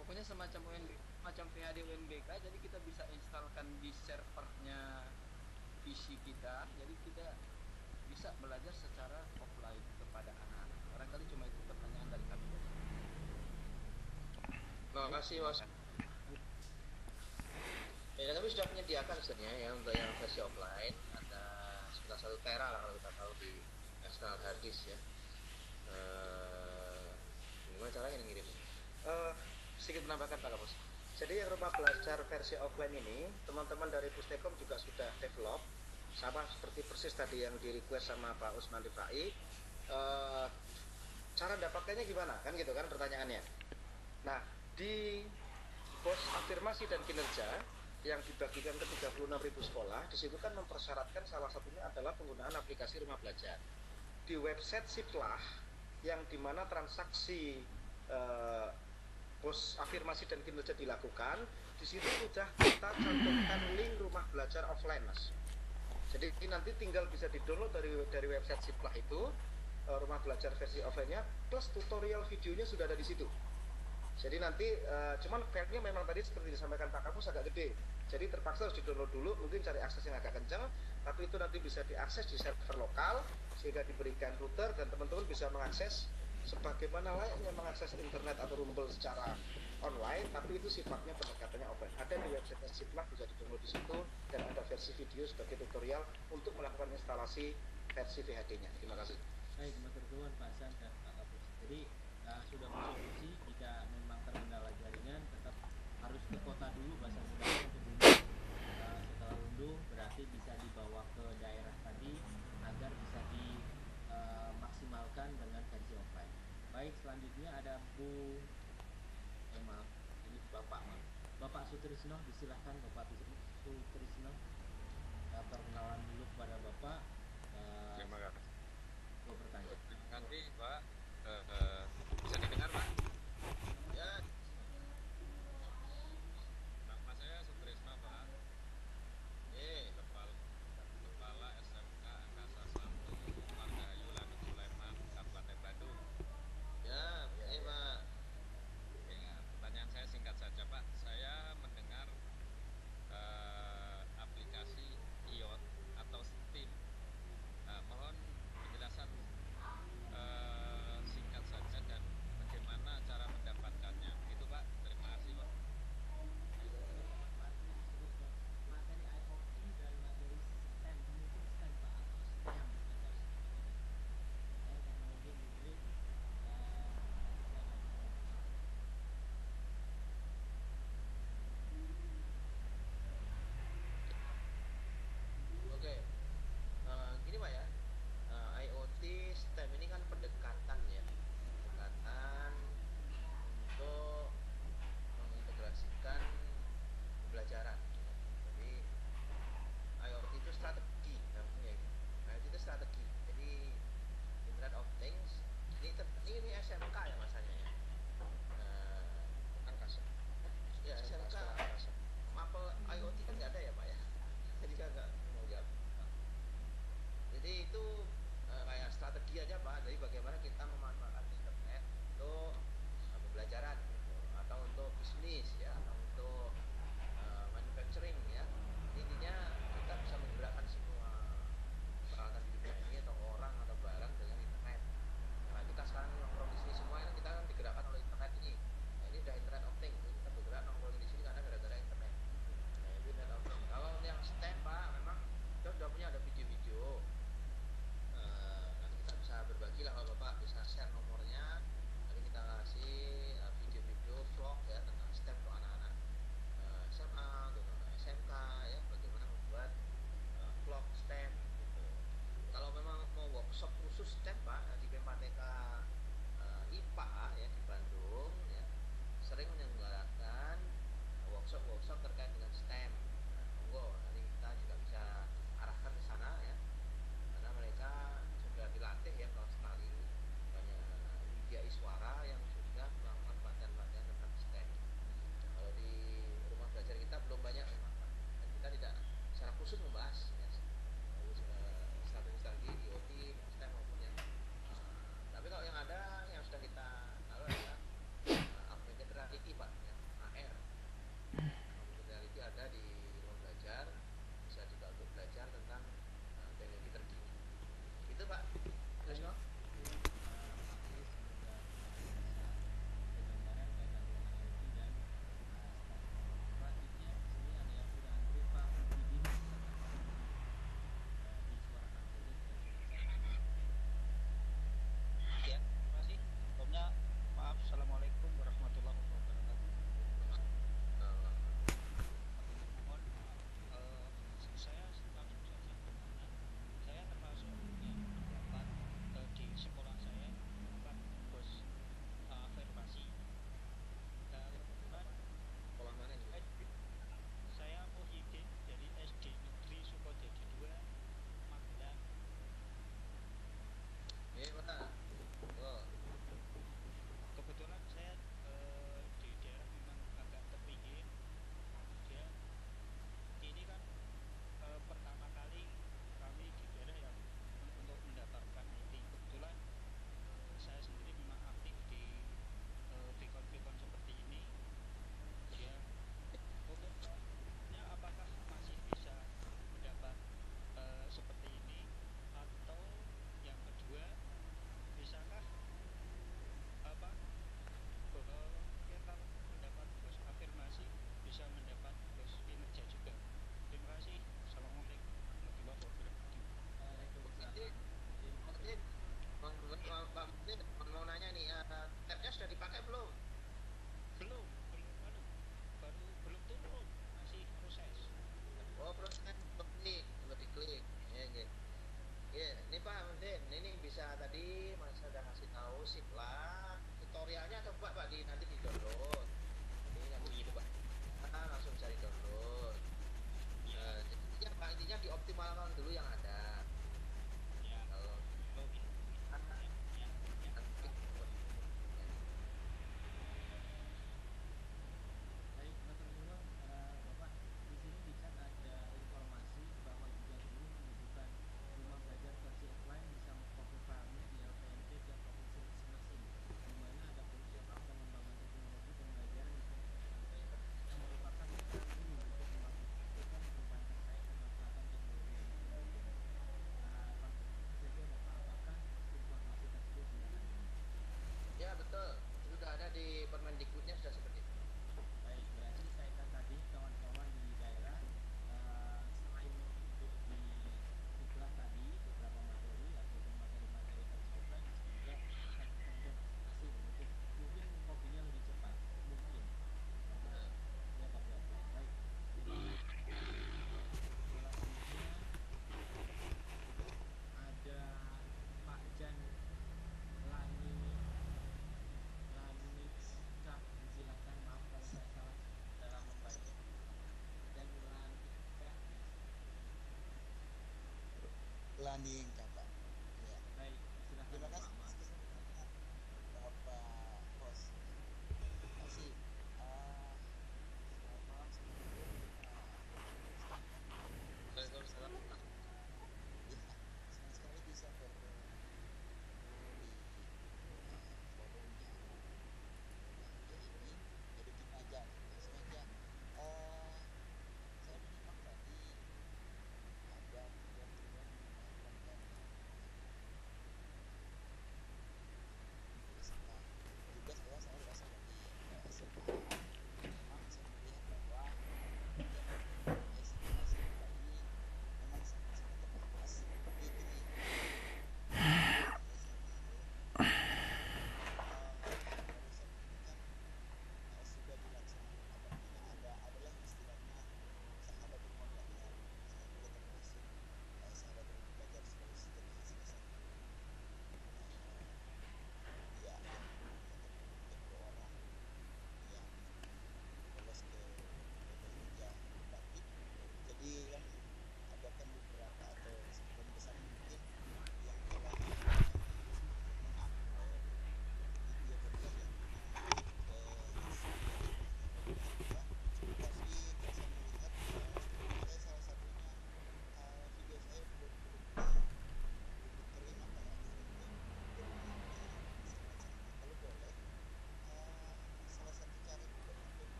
pokoknya semacam UNBK, macam VHD UNBK, jadi kita bisa instalkan di servernya PC kita, jadi kita bisa belajar secara offline kepada anak-anak. Barangkali cuma itu pertanyaan dari kami. Terima kasih Mas. Ya, kami sudah menyediakan sebenarnya ya untuk yang versi offline ada sekitar 1 tera lah kalau kita tahu di external hard disk ya. Gimana caranya ngirim? Sedikit menambahkan Pak Kapus. Jadi yang rumah belajar versi offline ini teman-teman dari Pustekom juga sudah develop sama seperti persis tadi yang di request sama Pak Usman Rifai. Cara dapatkannya gimana kan gitu kan pertanyaannya. Nah di pos afirmasi dan kinerja yang dibagikan ke 36.000 sekolah, di situ kan mempersyaratkan salah satunya adalah penggunaan aplikasi rumah belajar. Di website Siplah yang dimana transaksi pos afirmasi dan kinerja dilakukan, di situ sudah kita cantumkan link rumah belajar offline, Mas. Jadi nanti tinggal bisa di-download dari website Siplah itu rumah belajar versi offline-nya plus tutorial videonya sudah ada di situ. Jadi nanti cuman filenya memang tadi seperti disampaikan Pak Kapus agak gede. Jadi terpaksa harus di-download dulu, mungkin cari akses yang agak kencang, tapi itu nanti bisa diakses di server lokal sehingga diberikan router dan teman-teman bisa mengakses sebagaimana layaknya mengakses internet atau Rumble secara online, tapi itu sifatnya pendekatannya offline. Ada di website Siplah, bisa di-download di situ dan ada versi video sebagai tutorial untuk melakukan instalasi versi VHD-nya. Terima kasih. Baik, matur nuwun Pak Hasan dan Pak Kapus. Jadi sudah bersolusi jika memang terkendala jaringan tetap harus ke kota dulu bahasa mudahnya untuk unduh. Setelah unduh berarti bisa dibawa ke daerah tadi agar bisa dimaksimalkan dengan versi offline. Baik, selanjutnya ada Bapak Sutrisno, disilahkan Bapak Sutrisno. Perkenalan dulu kepada Bapak. Terima kasih. Pertanyaan. Terima kasih Pak. Bisa didengar Pak? Ya. Nama saya Sutrisno Pak. Kepala SMK Angkasa 1 Margahayu Lanut Sulaiman, Kabupaten Bandung. Ya, ini Pak. Ya, pertanyaan saya singkat saja Pak. Saya mendengar aplikasi IOT atau Steam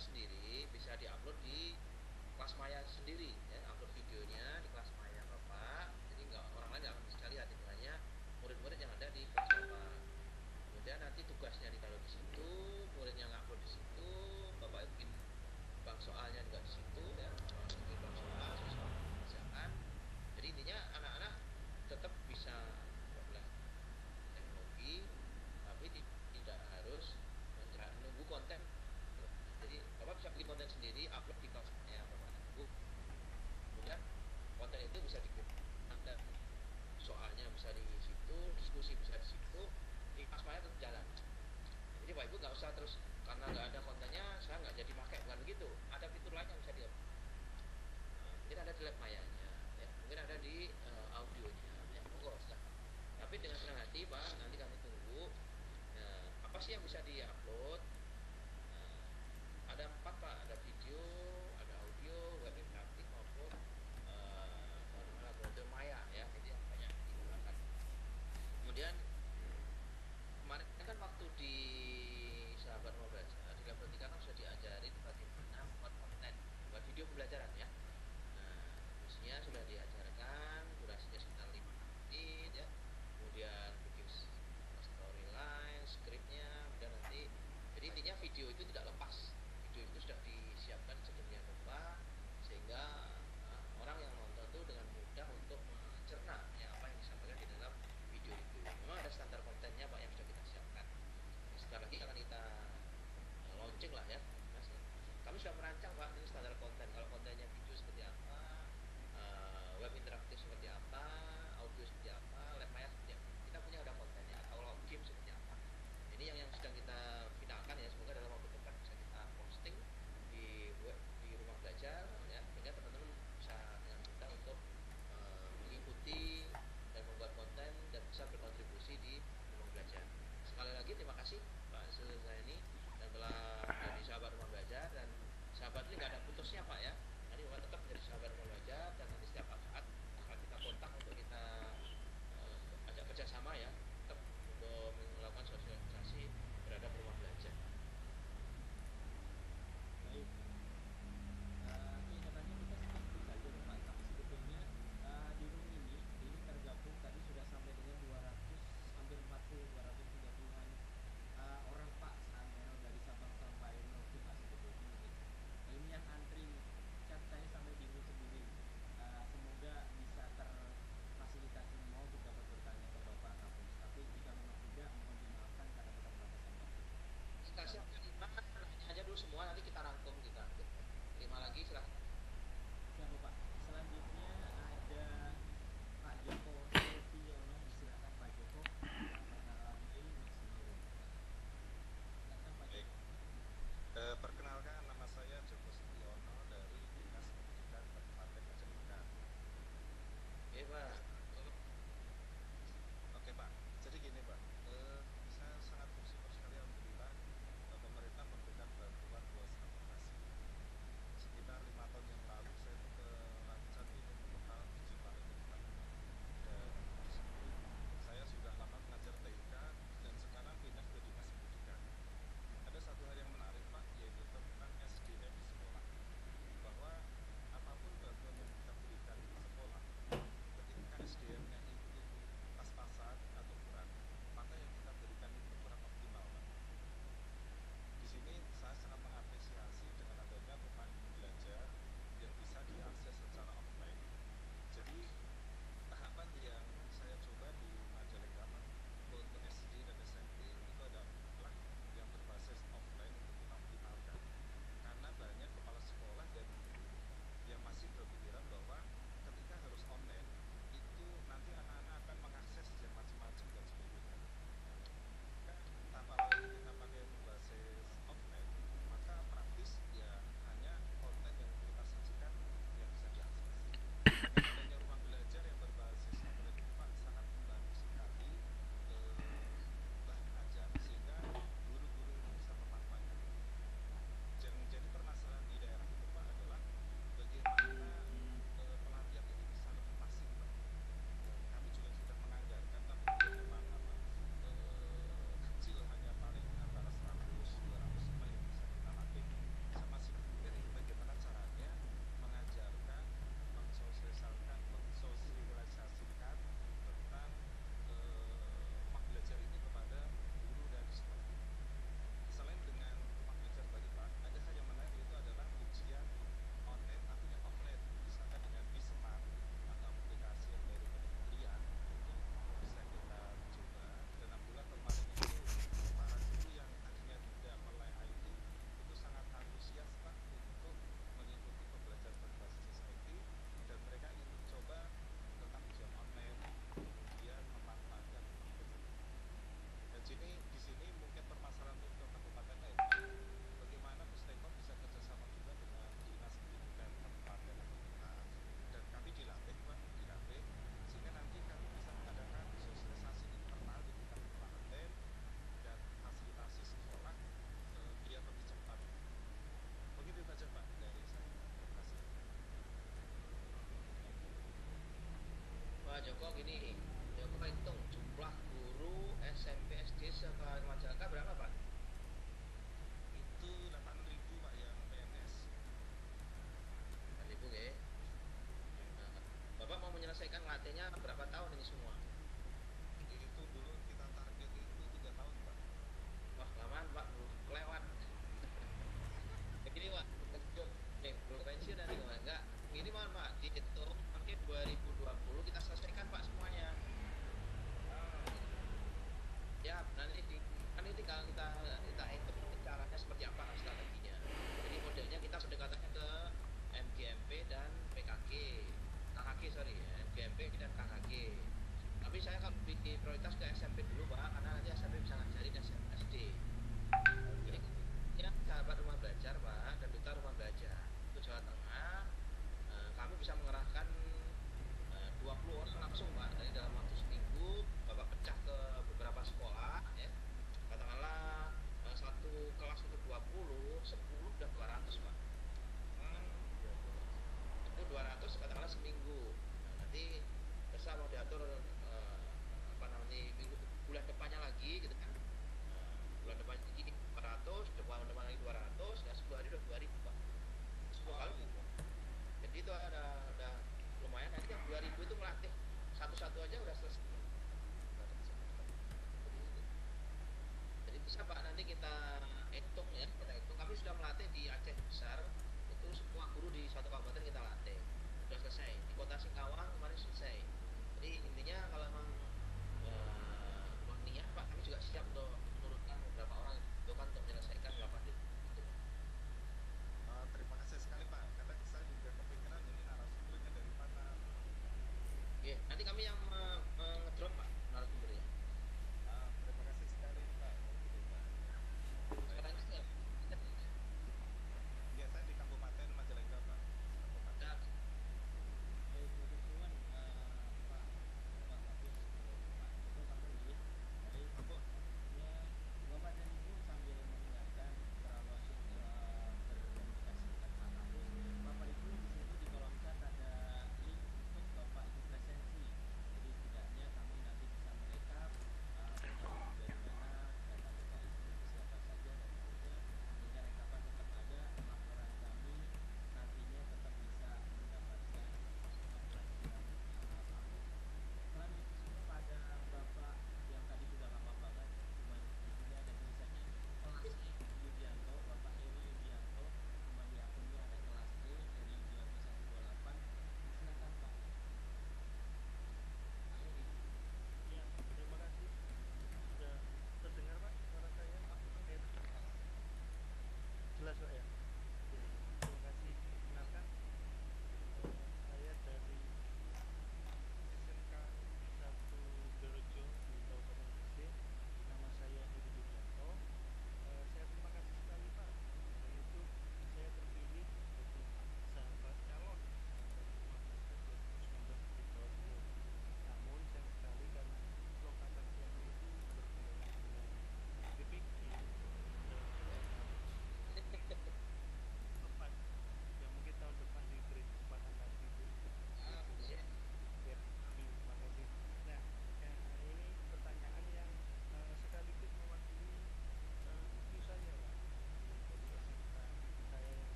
sendiri bisa diupload di kelas maya sendiri ya, upload videonya di kelas maya Bapak, jadi nggak orang lain nggak akan bisa lihat, itu hanya murid-murid yang ada di kelas Bapak. Kemudian nanti tugasnya ditaruh di situ, muridnya ngupload di situ, Bapak bikin bank soalnya juga di situ ya, bikin bank soal, siswa kerjaan. Jadi intinya anak-anak tetap bisa belajar teknologi, tapi tidak harus menunggu konten. Jadi Bapak bisa bikin konten sendiri, upload di kelasnya Bapak nunggu. Kemudian konten itu bisa dikirim, ada soalnya bisa di situ, diskusi bisa di situ, di kelas maya tetap jalan. Jadi Bapak Ibu nggak usah terus karena nggak ada kontennya saya nggak jadi pakai, bukan begitu. Ada fitur lain yang bisa di mungkin ada di lab mayanya ya, mungkin ada di audionya ya, monggo silahkan. Tapi dengan senang hati Pak, nanti kami tunggu ya, apa sih yang bisa diupload. Ada 4 Pak, ada video, ada audio, web interaktif maupun laboratorium maya ya, itu yang banyak digunakan. Kemudian kemarin kan waktu di sahabat mau belajar di level 3 kan sudah diajarin bagaimana membuat konten buat video pembelajaran ya. Nah, sudah diajarkan, durasinya sekitar 5 menit ya. Kemudian bikin storyline, skripnya, kemudian nanti jadi intinya video itu tidak lepas. Video itu sudah disiapkan sedemikian rupa sehingga orang yang nonton itu dengan mudah untuk mencerna ya apa yang disampaikan di dalam video itu. Memang ada standar kontennya Pak yang sudah kita siapkan. Sebentar lagi akan kita launching lah ya, Mas. Kami sudah merancang Pak ini standar konten. Kalau kontennya video seperti apa, web interaktif seperti apa, audio seperti apa, lab maya seperti apa. Kita punya ada kontennya. Kalau game seperti apa. Ini yang sedang kita finalkan ya. Semoga dalam waktu dekat bisa kita posting di web, di rumah belajar ya, sehingga teman-teman bisa dengan mudah untuk mengikuti dan membuat konten dan bisa berkontribusi di rumah belajar. Sekali lagi terima kasih Pak Zulzaini dan telah menjadi sahabat rumah belajar, dan sahabat ini nggak ada putusnya Pak ya. Nanti Bapak tetap menjadi sahabat rumah belajar dan nanti setiap saat akan kita kontak untuk kita ajak kerjasama ya, tetap untuk melakukan sosialisasi terhadap rumah belajar. Baik, kelihatannya kita skip saja nih Pak, tapi sebetulnya di room ini tergabung tadi sudah sampai dengan 200, hampir 40, 230-an orang Pak, Sanel dari Sabang sampai Merauke Pak sebetulnya. Nah, ini yang antri, chat saya sampai bingung sendiri. Semoga bisa terfasilitasi mau dapat bertanya ke Bapak Kapolres Joko gini, Joko hitung jumlah guru SMP SD Majalengka berapa Pak? Itu 8.000 Pak yang PNS. 8.000 ya. Nah, Bapak mau menyelesaikan latihnya berapa tahun ini semua? Itu dulu kita target itu 3 tahun Pak. Wah lamaan Pak, belum kelewat. Begini Pak, nih belum pensiun nanti enggak. Ini mohon Pak, dihitung mungkin 2020 kita selesaikan Pak semuanya. Ya, nanti kan ini tinggal kita hitung caranya seperti apa strateginya. Jadi modelnya kita pendekatannya ke MGMP dan PKG, KKG sorry, MGMP dan KKG. Tapi saya kalau prioritas ke SMP dulu Pak, karena nanti SMP bisa ngajarin SD. Jadi ya sahabat rumah belajar Pak dan duta rumah belajar untuk Jawa Tengah, kami bisa mengerahkan 20 orang langsung Pak dari dalam waktu seminggu. Bapak pecah ke beberapa sekolah ya, katakanlah satu kelas untuk 20, 10 udah 200 Pak. Itu 200 katakanlah seminggu. Nah, nanti bisa mau diatur apa namanya minggu bulan depannya lagi gitu kan. Bulan depan ini 400, bulan depan lagi 200, dan 10 hari udah 2.000 Pak. 10 kali. Jadi itu ada lumayan, nanti yang 2.000 itu melatih satu-satu aja udah selesai. Jadi bisa Pak nanti kita hitung ya, kita hitung. Kami sudah melatih di Aceh Besar, itu semua guru di satu kabupaten kita latih. Sudah selesai. Di Kota Singkawang kemarin selesai. Jadi intinya kalau memang niat Pak, kami juga siap untuk menurunkan beberapa orang itu kan untuk menyelesaikan 8 itu. Terima kasih sekali Pak. Karena saya juga kepikiran ini narasumbernya dari mana. Oke, nanti kami yang ngedrop Pak narasumbernya. Terima kasih sekali Pak. Sekarang ini ya. Ya, saya di Kabupaten Majalengka Pak. Kabupaten. Ada Kebetulan Pak Bagus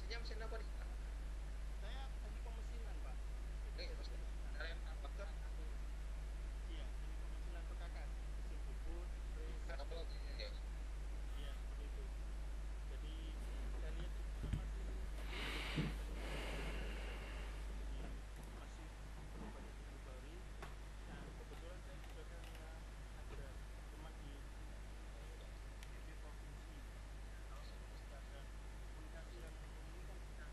profesinya mesin apa nih Pak? Saya tadi pemesinan Pak. Oke, pasti kalian apakah Iya, jadi pemesinan perkakas, mesin bubut, terus apa lagi ya? iya seperti itu. Jadi saya lihat itu kan masih masih perlu banyak dipelajari. Nah kebetulan saya juga karena ada teman di provinsi kalau saya dan komunikasi dan hukum ini kan kita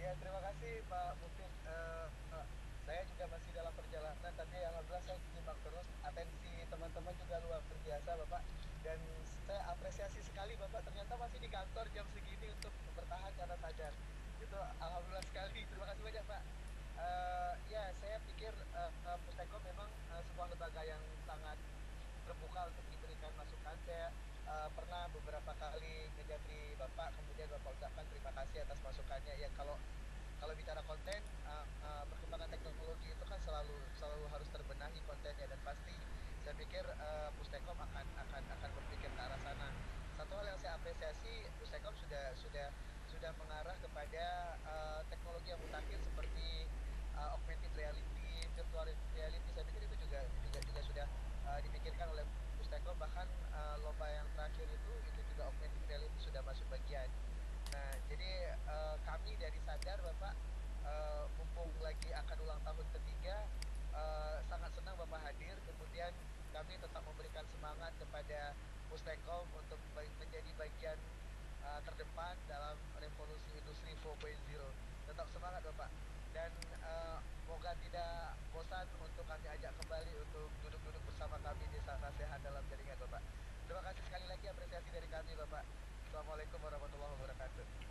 Ya, terima kasih Pak Mufid. Saya juga masih dalam perjalanan, tapi alhamdulillah saya simak terus. Atensi teman-teman juga luar biasa Bapak. Dan saya apresiasi sekali Bapak, ternyata masih di kantor jam segini untuk bertahan karena sadar. Itu alhamdulillah sekali. Terima kasih banyak Pak. Ya, saya pikir Pusteko memang sebuah lembaga yang sangat terbuka untuk diberikan masukan. Saya pernah beberapa kali ngejatri Bapak, kemudian Bapak ucapkan terima kasih atas masukannya. Ya, kalau bicara konten, perkembangan teknologi itu kan selalu harus terbenahi kontennya, dan pasti saya pikir Pustekom akan berpikir ke arah sana. Satu hal yang saya apresiasi, Pustekom sudah mengarah kepada teknologi yang mutakhir seperti augmented reality, virtual reality. Saya pikir itu juga sudah dipikirkan oleh Pustekom. Bahkan lomba yang terakhir itu juga augmented reality sudah masuk bagian. Nah, jadi kami dari Sadar Bapak, mumpung lagi akan ulang tahun ketiga, sangat senang Bapak hadir. Kemudian kami tetap memberikan semangat kepada Pustekom untuk menjadi bagian terdepan dalam revolusi industri 4.0. Tetap semangat Bapak, dan moga tidak bosan untuk kami ajak kembali untuk duduk-duduk bersama kami di Sana Sehat dalam Jaringan Bapak. Terima kasih sekali lagi, apresiasi dari kami Bapak. Assalamualaikum warahmatullahi wabarakatuh.